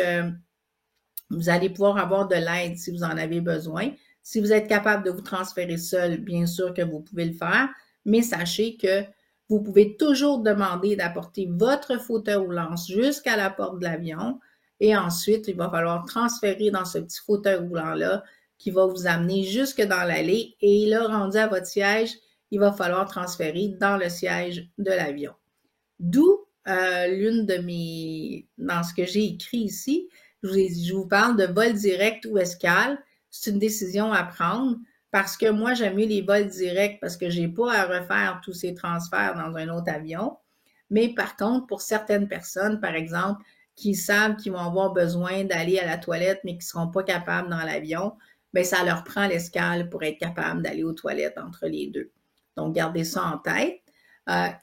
vous allez pouvoir avoir de l'aide si vous en avez besoin. Si vous êtes capable de vous transférer seul, bien sûr que vous pouvez le faire, mais sachez que vous pouvez toujours demander d'apporter votre fauteuil roulant jusqu'à la porte de l'avion et ensuite, il va falloir transférer dans ce petit fauteuil roulant-là qui va vous amener jusque dans l'allée et là, rendu à votre siège, il va falloir transférer dans le siège de l'avion. D'où l'une de dans ce que j'ai écrit ici, je vous parle de vol direct ou escale. C'est une décision à prendre parce que moi, j'aime mieux les vols directs parce que j'ai pas à refaire tous ces transferts dans un autre avion. Mais par contre, pour certaines personnes, par exemple, qui savent qu'ils vont avoir besoin d'aller à la toilette, mais qui ne seront pas capables dans l'avion, bien, ça leur prend l'escale pour être capable d'aller aux toilettes entre les deux. Donc, gardez ça en tête.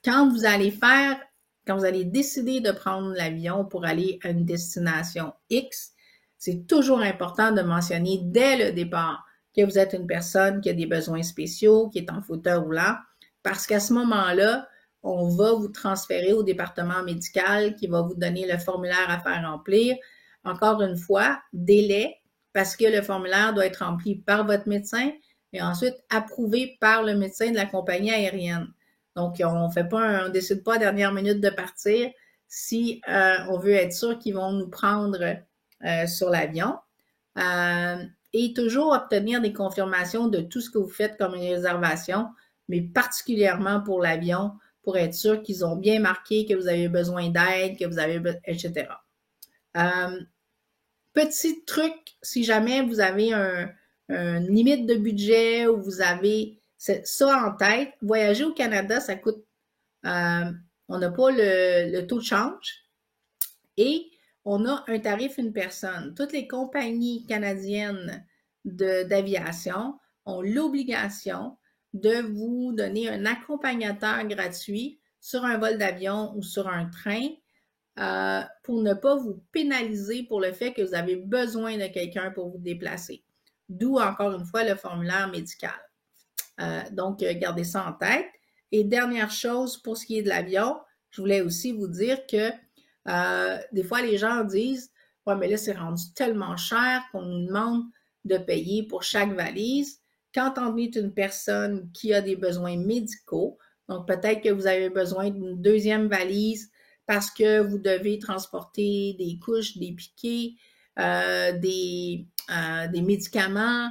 Quand vous allez décider de prendre l'avion pour aller à une destination X, c'est toujours important de mentionner dès le départ que vous êtes une personne qui a des besoins spéciaux, qui est en fauteuil roulant, parce qu'à ce moment-là, on va vous transférer au département médical qui va vous donner le formulaire à faire remplir. Encore une fois, délai, parce que le formulaire doit être rempli par votre médecin et ensuite approuvé par le médecin de la compagnie aérienne. Donc, on décide pas à la dernière minute de partir si on veut être sûr qu'ils vont nous prendre sur l'avion. Et toujours obtenir des confirmations de tout ce que vous faites comme une réservation, mais particulièrement pour l'avion, pour être sûr qu'ils ont bien marqué que vous avez besoin d'aide, que vous avez, etc. Petit truc, si jamais vous avez une limite de budget ou vous avez ça en tête, voyager au Canada, ça coûte, on n'a pas le taux de change et on a un tarif une personne. Toutes les compagnies canadiennes d'aviation ont l'obligation de vous donner un accompagnateur gratuit sur un vol d'avion ou sur un train pour ne pas vous pénaliser pour le fait que vous avez besoin de quelqu'un pour vous déplacer. D'où, encore une fois, le formulaire médical. Donc, gardez ça en tête. Et dernière chose, pour ce qui est de l'avion, je voulais aussi vous dire que des fois, les gens disent « Ouais, mais là, c'est rendu tellement cher qu'on nous demande de payer pour chaque valise. » Quand on est une personne qui a des besoins médicaux, donc peut-être que vous avez besoin d'une deuxième valise parce que vous devez transporter des couches, des piquets, des médicaments,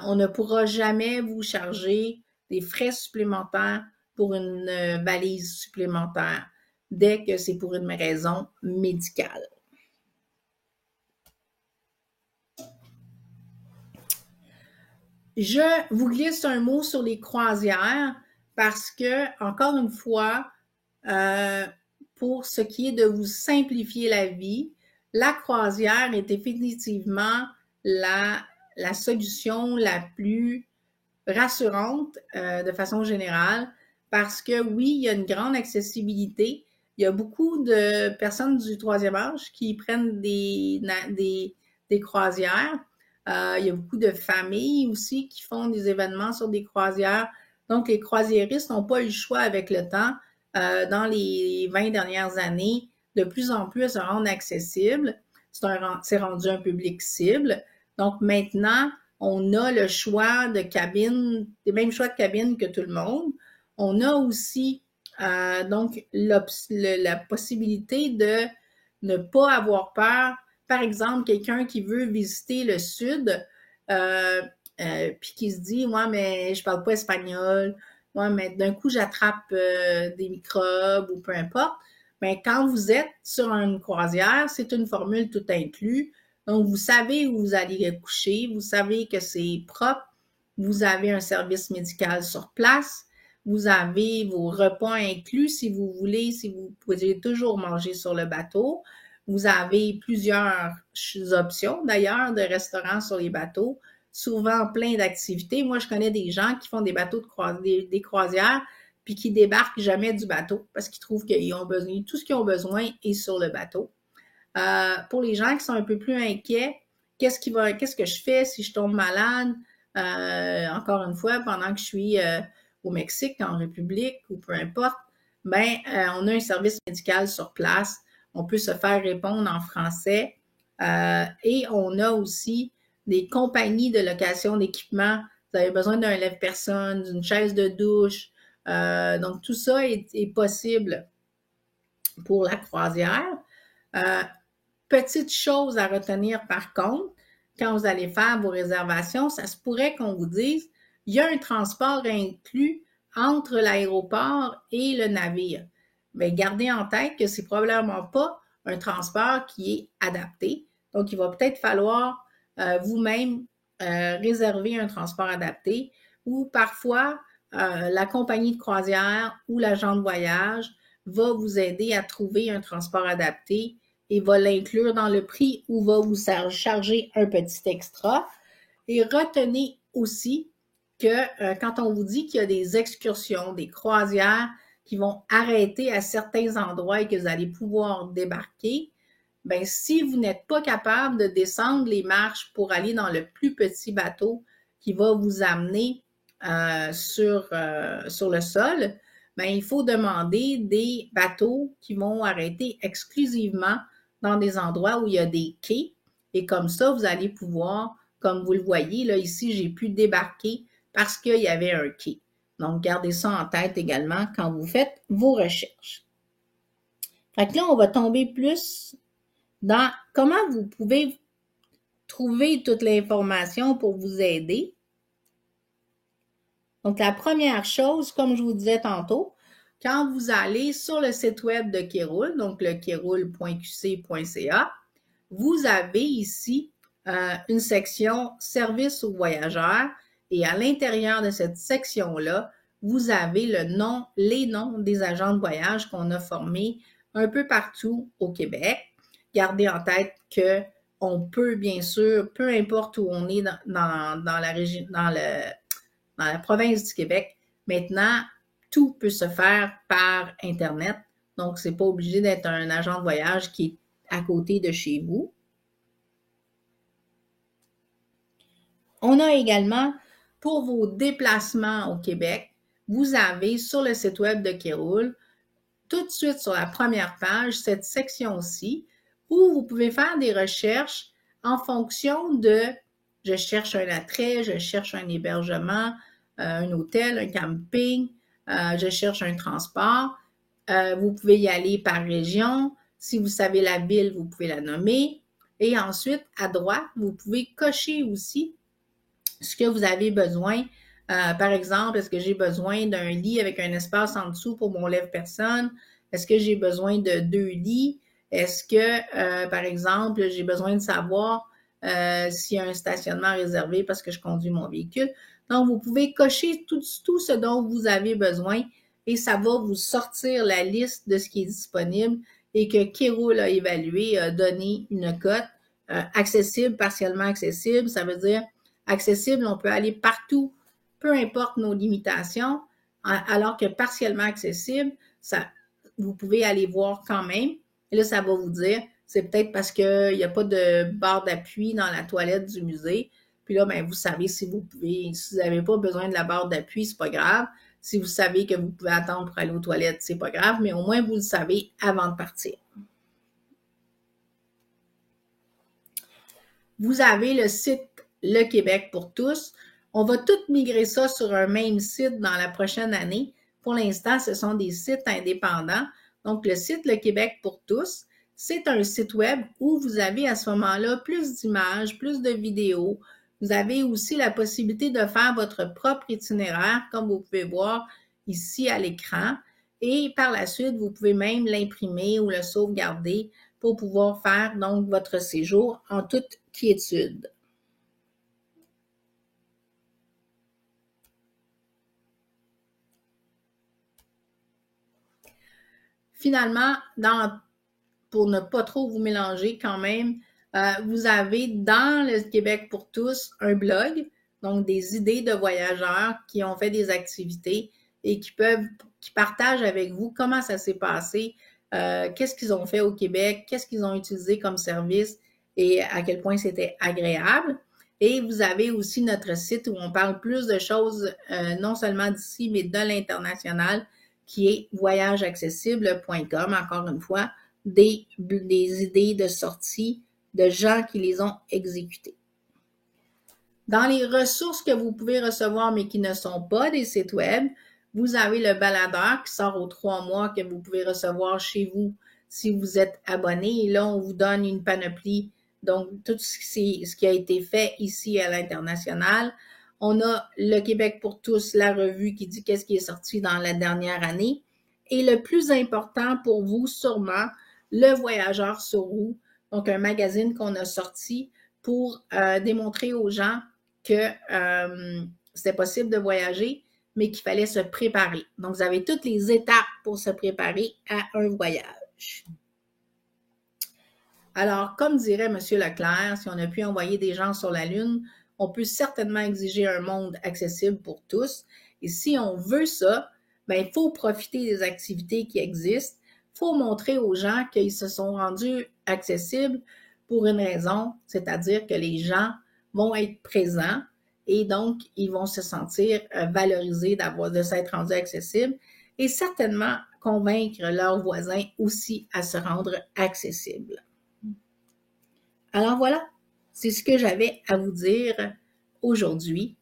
on ne pourra jamais vous charger des frais supplémentaires pour une valise supplémentaire dès que c'est pour une raison médicale. Je vous glisse un mot sur les croisières parce que, encore une fois, pour ce qui est de vous simplifier la vie, la croisière est définitivement la solution la plus rassurante de façon générale parce que oui, il y a une grande accessibilité. Il y a beaucoup de personnes du troisième âge qui prennent des croisières. Il y a beaucoup de familles aussi qui font des événements sur des croisières. Donc, les croisiéristes n'ont pas eu le choix avec le temps. Dans les 20 dernières années, de plus en plus, elles se rendent accessibles. C'est rendu un public cible. Donc, maintenant, on a le choix de cabine, les mêmes choix de cabine que tout le monde. On a aussi donc la possibilité de ne pas avoir peur. Par exemple, quelqu'un qui veut visiter le sud, puis qui se dit, moi, mais je parle pas espagnol, moi, mais d'un coup, j'attrape des microbes ou peu importe. Mais quand vous êtes sur une croisière, c'est une formule tout inclus. Donc, vous savez où vous allez coucher, vous savez que c'est propre, vous avez un service médical sur place, vous avez vos repas inclus si vous voulez, si vous pouvez toujours manger sur le bateau. Vous avez plusieurs options d'ailleurs de restaurants sur les bateaux, souvent plein d'activités. Moi, je connais des gens qui font des bateaux des croisières puis qui débarquent jamais du bateau parce qu'ils trouvent qu'ils ont besoin, tout ce qu'ils ont besoin est sur le bateau. Pour les gens qui sont un peu plus inquiets, qu'est-ce que je fais si je tombe malade? Encore une fois, pendant que je suis au Mexique, en République ou peu importe, on a un service médical sur place. On peut se faire répondre en français et on a aussi des compagnies de location d'équipement. Vous avez besoin d'un lève-personne, d'une chaise de douche. Donc, tout ça est possible pour la croisière. Petite chose à retenir par contre, quand vous allez faire vos réservations, ça se pourrait qu'on vous dise, il y a un transport inclus entre l'aéroport et le navire. Mais gardez en tête que c'est probablement pas un transport qui est adapté. Donc, il va peut-être falloir vous-même réserver un transport adapté ou parfois la compagnie de croisière ou l'agent de voyage va vous aider à trouver un transport adapté et va l'inclure dans le prix ou va vous charger un petit extra. Et retenez aussi que quand on vous dit qu'il y a des excursions, des croisières qui vont arrêter à certains endroits et que vous allez pouvoir débarquer, ben si vous n'êtes pas capable de descendre les marches pour aller dans le plus petit bateau qui va vous amener sur le sol, ben il faut demander des bateaux qui vont arrêter exclusivement dans des endroits où il y a des quais. Et comme ça, vous allez pouvoir, comme vous le voyez, là, ici, j'ai pu débarquer parce qu'il y avait un quai. Donc, gardez ça en tête également quand vous faites vos recherches. Fait que là, on va tomber plus dans comment vous pouvez trouver toute l'information pour vous aider. Donc, la première chose, comme je vous disais tantôt, quand vous allez sur le site web de Kéroul, donc le kéroul.qc.ca, vous avez ici une section services aux voyageurs et à l'intérieur de cette section-là, vous avez les noms des agents de voyage qu'on a formés un peu partout au Québec. Gardez en tête que on peut bien sûr, peu importe où on est dans la région, dans la province du Québec, maintenant, tout peut se faire par Internet. Donc, c'est pas obligé d'être un agent de voyage qui est à côté de chez vous. On a également, pour vos déplacements au Québec, vous avez sur le site web de Kéroul, tout de suite sur la première page, cette section-ci, où vous pouvez faire des recherches en fonction de je cherche un attrait, je cherche un hébergement, un hôtel, un camping, je cherche un transport. Vous pouvez y aller par région. Si vous savez la ville, vous pouvez la nommer. Et ensuite, à droite, vous pouvez cocher aussi ce que vous avez besoin Par exemple, est-ce que j'ai besoin d'un lit avec un espace en dessous pour mon lève-personne? Est-ce que j'ai besoin de 2 lits? Est-ce que, par exemple, j'ai besoin de savoir s'il y a un stationnement réservé parce que je conduis mon véhicule? Donc, vous pouvez cocher tout ce dont vous avez besoin et ça va vous sortir la liste de ce qui est disponible et que Kéroul a évalué, a donné une cote accessible, partiellement accessible. Ça veut dire accessible, on peut aller partout, peu importe nos limitations, alors que partiellement accessible, ça, vous pouvez aller voir quand même. Et là, ça va vous dire, c'est peut-être parce qu'il n'y a pas de barre d'appui dans la toilette du musée. Puis là, ben, vous savez si vous pouvez, si vous n'avez pas besoin de la barre d'appui, c'est pas grave. Si vous savez que vous pouvez attendre pour aller aux toilettes, c'est pas grave, mais au moins vous le savez avant de partir. Vous avez le site Le Québec pour tous. On va tout migrer ça sur un même site dans la prochaine année. Pour l'instant, ce sont des sites indépendants. Donc, le site Le Québec pour tous, c'est un site web où vous avez à ce moment-là plus d'images, plus de vidéos. Vous avez aussi la possibilité de faire votre propre itinéraire, comme vous pouvez voir ici à l'écran. Et par la suite, vous pouvez même l'imprimer ou le sauvegarder pour pouvoir faire donc votre séjour en toute quiétude. Finalement, pour ne pas trop vous mélanger quand même, vous avez dans le Québec pour tous un blog, donc des idées de voyageurs qui ont fait des activités et qui partagent avec vous comment ça s'est passé, qu'est-ce qu'ils ont fait au Québec, qu'est-ce qu'ils ont utilisé comme service et à quel point c'était agréable. Et vous avez aussi notre site où on parle plus de choses, non seulement d'ici, mais de l'international, qui est voyageaccessible.com, encore une fois, des idées de sortie de gens qui les ont exécutées. Dans les ressources que vous pouvez recevoir, mais qui ne sont pas des sites web, vous avez le baladeur qui sort aux 3 mois que vous pouvez recevoir chez vous si vous êtes abonné. Et là, on vous donne une panoplie, donc tout ce qui a été fait ici à l'international. On a le Québec pour tous, la revue qui dit qu'est-ce qui est sorti dans la dernière année. Et le plus important pour vous, sûrement, le Voyageur sur roue, donc un magazine qu'on a sorti pour démontrer aux gens que c'était possible de voyager, mais qu'il fallait se préparer. Donc, vous avez toutes les étapes pour se préparer à un voyage. Alors, comme dirait M. Leclerc, si on a pu envoyer des gens sur la Lune, on peut certainement exiger un monde accessible pour tous. Et si on veut ça, ben, il faut profiter des activités qui existent. Il faut montrer aux gens qu'ils se sont rendus accessibles pour une raison, c'est-à-dire que les gens vont être présents et donc ils vont se sentir valorisés de s'être rendus accessibles et certainement convaincre leurs voisins aussi à se rendre accessibles. Alors voilà, c'est ce que j'avais à vous dire aujourd'hui.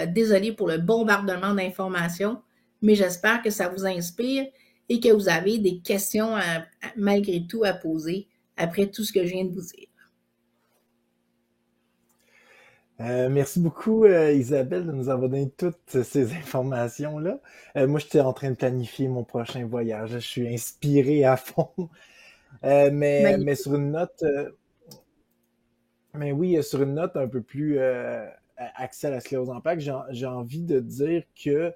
Désolée pour le bombardement d'informations, mais j'espère que ça vous inspire et que vous avez des questions malgré tout à poser après tout ce que je viens de vous dire. Merci beaucoup, Isabelle, de nous avoir donné toutes ces informations-là. Moi, j'étais en train de planifier mon prochain voyage. Je suis inspiré à fond. Mais sur une note, mais oui, sur une note un peu plus axée à la sclérose en plaques, j'ai envie de dire que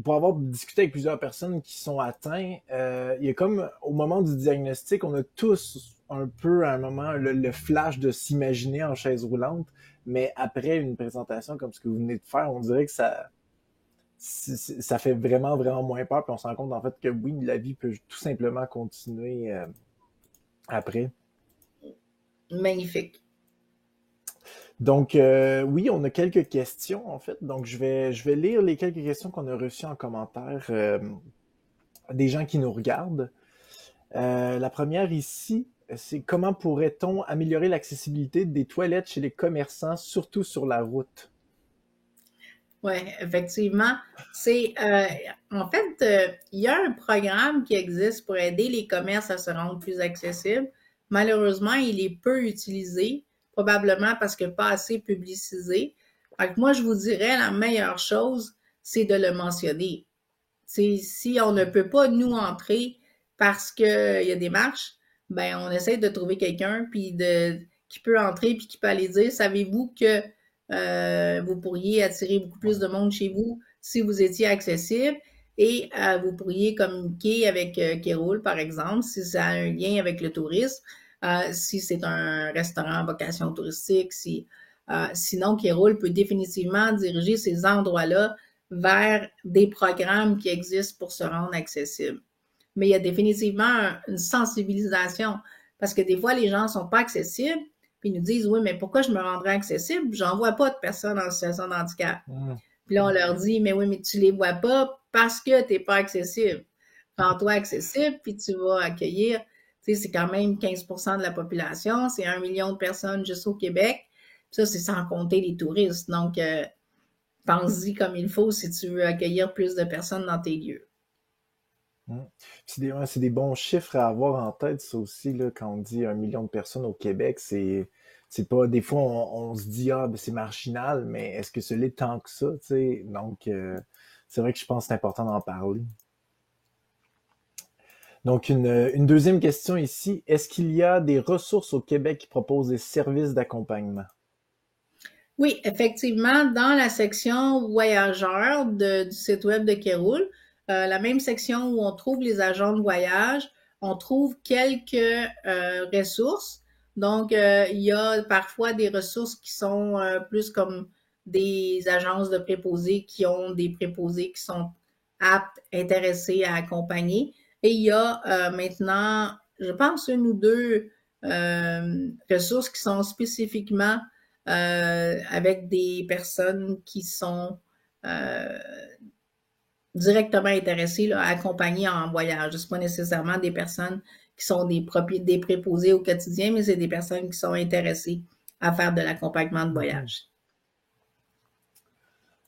pour avoir discuté avec plusieurs personnes qui sont atteintes, il y a comme au moment du diagnostic, on a tous un peu à un moment le flash de s'imaginer en chaise roulante, mais après une présentation comme ce que vous venez de faire, on dirait que ça fait vraiment, vraiment moins peur, puis on se rend compte en fait que oui, la vie peut tout simplement continuer après. Magnifique. Donc, oui, on a quelques questions, en fait. Donc, je vais lire les quelques questions qu'on a reçues en commentaire des gens qui nous regardent. La première ici, c'est comment pourrait-on améliorer l'accessibilité des toilettes chez les commerçants, surtout sur la route? Oui, effectivement. En fait, il y a un programme qui existe pour aider les commerces à se rendre plus accessibles. Malheureusement, il est peu utilisé, probablement parce que pas assez publicisé. Fait que moi, je vous dirais, la meilleure chose, c'est de le mentionner. T'sais, si on ne peut pas nous entrer parce qu'il y a des marches, ben on essaie de trouver quelqu'un qui peut entrer puis qui peut aller dire, savez-vous que vous pourriez attirer beaucoup plus de monde chez vous si vous étiez accessible et vous pourriez communiquer avec Kéroul, par exemple, si ça a un lien avec le tourisme, si c'est un restaurant à vocation touristique, sinon Kéroul peut définitivement diriger ces endroits-là vers des programmes qui existent pour se rendre accessible. Mais il y a définitivement une sensibilisation parce que des fois, les gens ne sont pas accessibles puis ils nous disent, oui, mais pourquoi je me rendrais accessible? J'en vois pas de personnes en situation de handicap. Puis là, on leur dit, mais oui, mais tu les vois pas parce que tu n'es pas accessible. Rends-toi accessible, puis tu vas accueillir, tu sais, c'est quand même 15% de la population, c'est 1 million de personnes juste au Québec. Puis ça, c'est sans compter les touristes. Donc, pense-y comme il faut si tu veux accueillir plus de personnes dans tes lieux. C'est des bons chiffres à avoir en tête, ça aussi, là, quand on dit 1 million de personnes au Québec, c'est pas, des fois, on se dit, ah, ben, c'est marginal, mais est-ce que ce l'est tant que ça, tu sais? Donc, c'est vrai que je pense que c'est important d'en parler. Donc, une deuxième question ici, est-ce qu'il y a des ressources au Québec qui proposent des services d'accompagnement? Oui, effectivement, dans la section voyageurs du site web de Kéroul, la même section où on trouve les agents de voyage, on trouve quelques ressources. Donc, il y a parfois des ressources qui sont plus comme des agences de préposés qui ont des préposés qui sont aptes, intéressés à accompagner. Et il y a maintenant, je pense, une ou deux ressources qui sont spécifiquement avec des personnes qui sont directement intéressées là, à accompagner en voyage. Ce n'est pas nécessairement des personnes qui sont des préposés au quotidien, mais c'est des personnes qui sont intéressées à faire de l'accompagnement de voyage.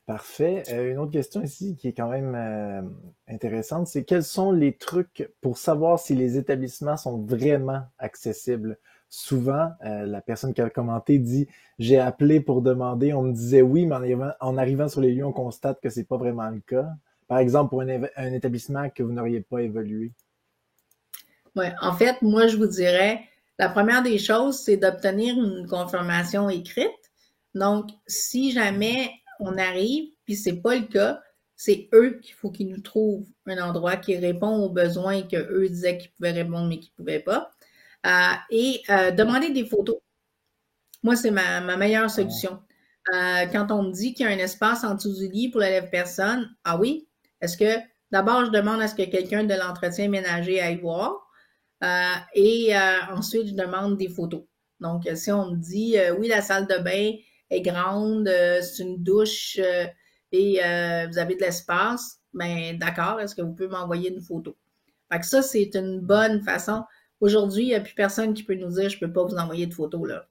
Parfait. Une autre question ici qui est quand même intéressante, c'est quels sont les trucs pour savoir si les établissements sont vraiment accessibles? Souvent, la personne qui a commenté dit, j'ai appelé pour demander, on me disait oui, mais en arrivant sur les lieux, on constate que c'est pas vraiment le cas. Par exemple, pour un établissement que vous n'auriez pas évalué. Ouais, en fait, moi, je vous dirais, la première des choses, c'est d'obtenir une confirmation écrite. Donc, si jamais on arrive, puis c'est pas le cas, c'est eux qu'il faut qu'ils nous trouvent un endroit qui répond aux besoins que eux disaient qu'ils pouvaient répondre, mais qu'ils pouvaient pas. Demander des photos. Moi, c'est ma meilleure Ah, solution. Quand on me dit qu'il y a un espace en dessous du lit pour la lève personne, ah oui, est-ce que d'abord je demande à ce que quelqu'un de l'entretien ménager aille voir ensuite je demande des photos. Donc, si on me dit oui, la salle de bain est grande, c'est une douche vous avez de l'espace, ben d'accord, est-ce que vous pouvez m'envoyer une photo? Fait que ça, c'est une bonne façon. Aujourd'hui, il n'y a plus personne qui peut nous dire je ne peux pas vous envoyer de photos là.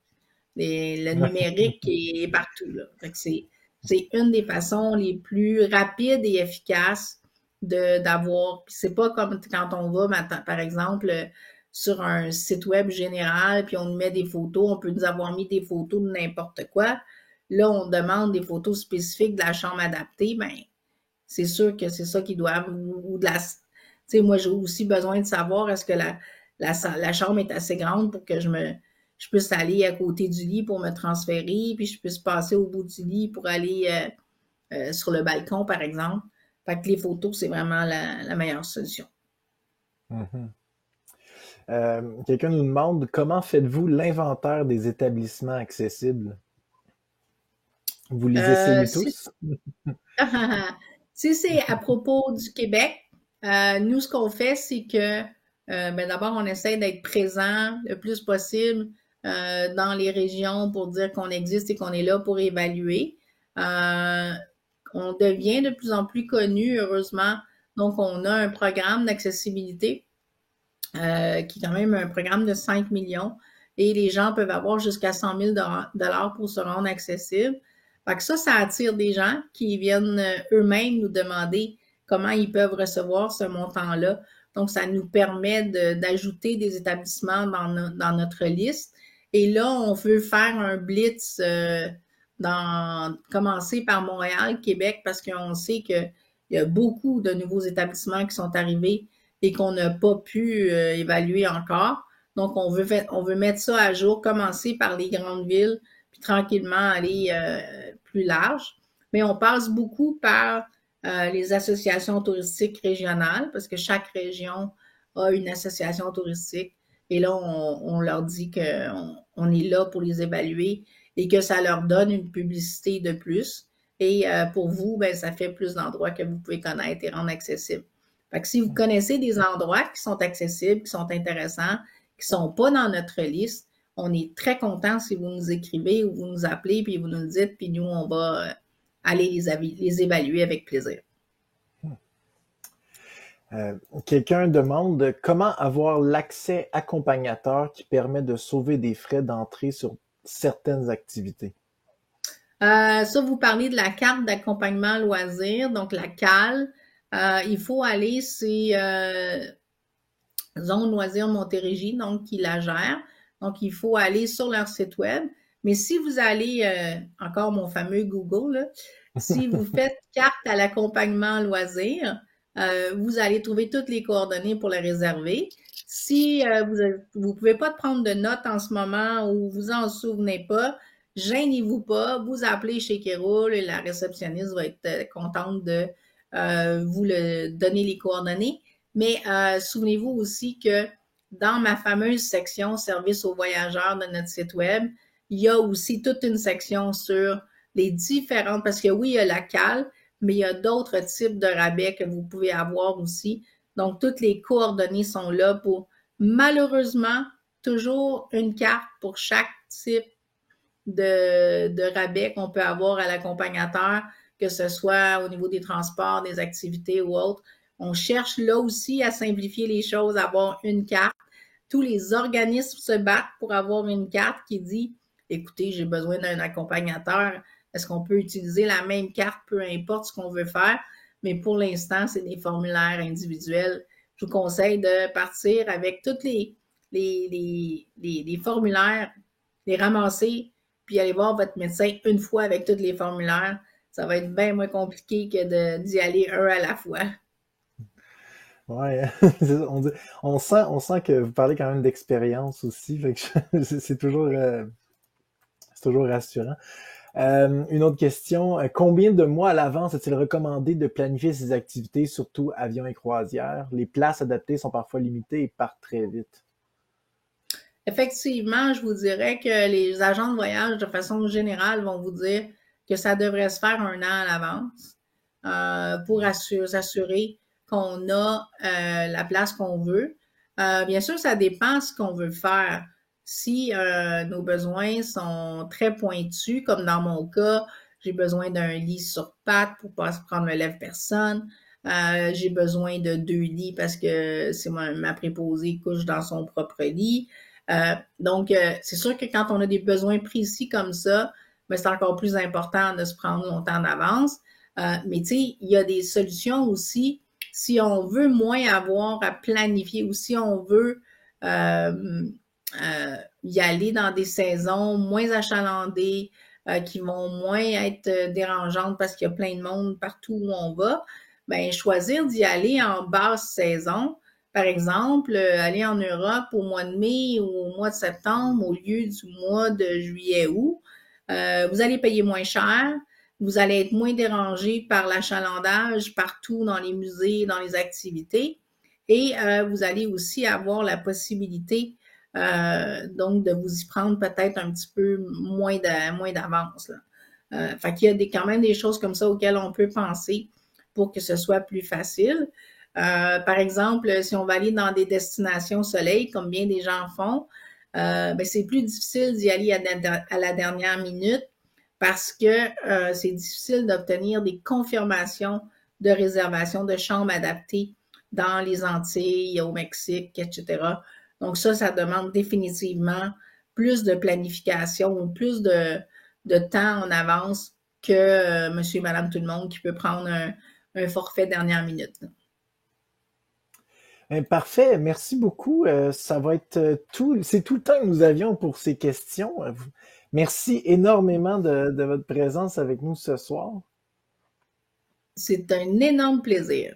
Le numérique est partout. Là. Fait que c'est une des façons les plus rapides et efficaces d'avoir. C'est pas comme quand on va, par exemple, sur un site web général, puis on nous met des photos, on peut nous avoir mis des photos de n'importe quoi. Là, on demande des photos spécifiques de la chambre adaptée, ben c'est sûr que c'est ça qu'ils doivent, ou de la. Tu sais, moi, j'ai aussi besoin de savoir est-ce que la chambre est assez grande pour que je puisse aller à côté du lit pour me transférer, puis je puisse passer au bout du lit pour aller sur le balcon, par exemple. Fait que les photos, c'est vraiment la meilleure solution. mhm. Quelqu'un nous demande comment faites-vous l'inventaire des établissements accessibles? Vous les essayez Si, tous? si c'est à propos du Québec, nous, ce qu'on fait, c'est que ben, d'abord, on essaie d'être présent le plus possible dans les régions pour dire qu'on existe et qu'on est là pour évaluer. Euh, on devient de plus en plus connu, heureusement. Donc, on a un programme d'accessibilité qui est quand même un programme de 5 millions et les gens peuvent avoir jusqu'à 100 000 pour se rendre accessible. Fait que ça attire des gens qui viennent eux-mêmes nous demander comment ils peuvent recevoir ce montant-là. Donc, ça nous permet d'ajouter des établissements dans notre liste. Et là, on veut faire un blitz commencer par Montréal, Québec, parce qu'on sait qu'il y a beaucoup de nouveaux établissements qui sont arrivés et qu'on n'a pas pu évaluer encore. Donc, on veut mettre ça à jour, commencer par les grandes villes, puis tranquillement aller plus large. Mais on passe beaucoup par les associations touristiques régionales, parce que chaque région a une association touristique. Et là, on leur dit qu'on est là pour les évaluer et que ça leur donne une publicité de plus. Et pour vous, ben, ça fait plus d'endroits que vous pouvez connaître et rendre accessibles. Fait que si vous connaissez des endroits qui sont accessibles, qui sont intéressants, qui sont pas dans notre liste, on est très content si vous nous écrivez ou vous nous appelez, puis vous nous le dites, puis nous, on va aller les évaluer avec plaisir. Quelqu'un demande comment avoir l'accès accompagnateur qui permet de sauver des frais d'entrée sur certaines activités. Ça, vous parlez de la carte d'accompagnement loisir, donc la CAL. Il faut aller, c'est Zone Loisirs Montérégie, donc qui la gère. Donc, il faut aller sur leur site web. Mais si vous allez, encore mon fameux Google, là, si vous faites carte à l'accompagnement loisir, vous allez trouver toutes les coordonnées pour la réserver. Si vous pouvez pas prendre de notes en ce moment ou vous en souvenez pas, gênez-vous pas, vous appelez chez Kéroul et la réceptionniste va être contente de vous donner les coordonnées. Mais souvenez-vous aussi que dans ma fameuse section service aux voyageurs de notre site web, il y a aussi toute une section sur les différentes, parce que oui, il y a la CAL, mais il y a d'autres types de rabais que vous pouvez avoir aussi. Donc, toutes les coordonnées sont là pour, malheureusement, toujours une carte pour chaque type de rabais qu'on peut avoir à l'accompagnateur, que ce soit au niveau des transports, des activités ou autres. On cherche là aussi à simplifier les choses, à avoir une carte. Tous les organismes se battent pour avoir une carte qui dit, écoutez, j'ai besoin d'un accompagnateur. Est-ce qu'on peut utiliser la même carte, peu importe ce qu'on veut faire? Mais pour l'instant, c'est des formulaires individuels. Je vous conseille de partir avec tous les formulaires, les ramasser, puis aller voir votre médecin une fois avec tous les formulaires. Ça va être bien moins compliqué que d'y aller un à la fois. Ouais, on sent que vous parlez quand même d'expérience aussi, fait que c'est toujours rassurant. Une autre question, combien de mois à l'avance est-il recommandé de planifier ces activités, surtout avions et croisières? Les places adaptées sont parfois limitées et partent très vite. Effectivement, je vous dirais que les agents de voyage, de façon générale, vont vous dire que ça devrait se faire un an à l'avance pour s'assurer qu'on a la place qu'on veut. Bien sûr, ça dépend ce qu'on veut faire. Si nos besoins sont très pointus, comme dans mon cas, j'ai besoin d'un lit sur pattes pour pas se prendre le lève-personne. J'ai besoin de 2 lits parce que c'est ma préposée couche dans son propre lit. Donc, c'est sûr que quand on a des besoins précis comme ça, ben, c'est encore plus important de se prendre longtemps d'avance. Mais tu sais, il y a des solutions aussi. Si on veut moins avoir à planifier ou si on veut y aller dans des saisons moins achalandées, qui vont moins être dérangeantes parce qu'il y a plein de monde partout où on va, ben choisir d'y aller en basse saison. Par exemple, aller en Europe au mois de mai ou au mois de septembre au lieu du mois de juillet-août. Vous allez payer moins cher, vous allez être moins dérangé par l'achalandage partout dans les musées, dans les activités, et vous allez aussi avoir la possibilité donc de vous y prendre peut-être un petit peu moins d'avance. Fait qu'il y a quand même des choses comme ça auxquelles on peut penser pour que ce soit plus facile. Par exemple, si on va aller dans des destinations soleil, comme bien des gens font, ben c'est plus difficile d'y aller à la dernière minute parce que c'est difficile d'obtenir des confirmations de réservation de chambres adaptées dans les Antilles, au Mexique, etc. Donc ça demande définitivement plus de planification ou plus de temps en avance que monsieur et madame tout le monde qui peut prendre un forfait dernière minute. Parfait, merci beaucoup. Ça va être tout, c'est tout le temps que nous avions pour ces questions. Merci énormément de votre présence avec nous ce soir. C'est un énorme plaisir.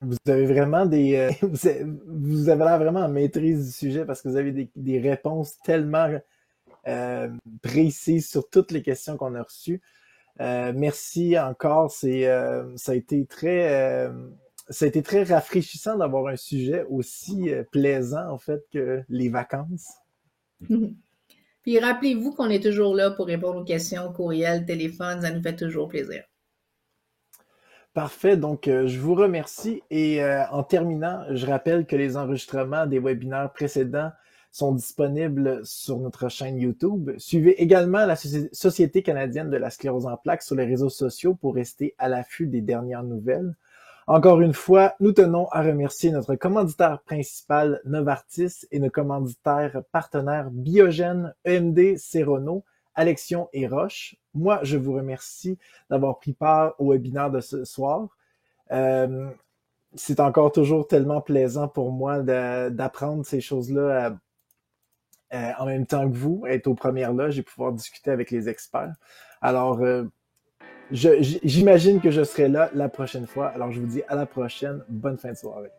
Vous avez vraiment vous avez l'air vraiment en maîtrise du sujet parce que vous avez des réponses tellement précises sur toutes les questions qu'on a reçues. Merci encore. Ça a été très rafraîchissant d'avoir un sujet aussi plaisant en fait que les vacances. Puis rappelez-vous qu'on est toujours là pour répondre aux questions, courriel, téléphone, ça nous fait toujours plaisir. Parfait, donc je vous remercie et en terminant, je rappelle que les enregistrements des webinaires précédents sont disponibles sur notre chaîne YouTube. Suivez également la Société canadienne de la sclérose en plaques sur les réseaux sociaux pour rester à l'affût des dernières nouvelles. Encore une fois, nous tenons à remercier notre commanditaire principal Novartis et nos commanditaires partenaires Biogène, EMD, Serono, Alexion et Roche. Moi, je vous remercie d'avoir pris part au webinaire de ce soir. C'est encore toujours tellement plaisant pour moi d'apprendre ces choses-là en même temps que vous, être aux premières loges et pouvoir discuter avec les experts. Alors, j'imagine que je serai là la prochaine fois. Alors, je vous dis à la prochaine. Bonne fin de soirée.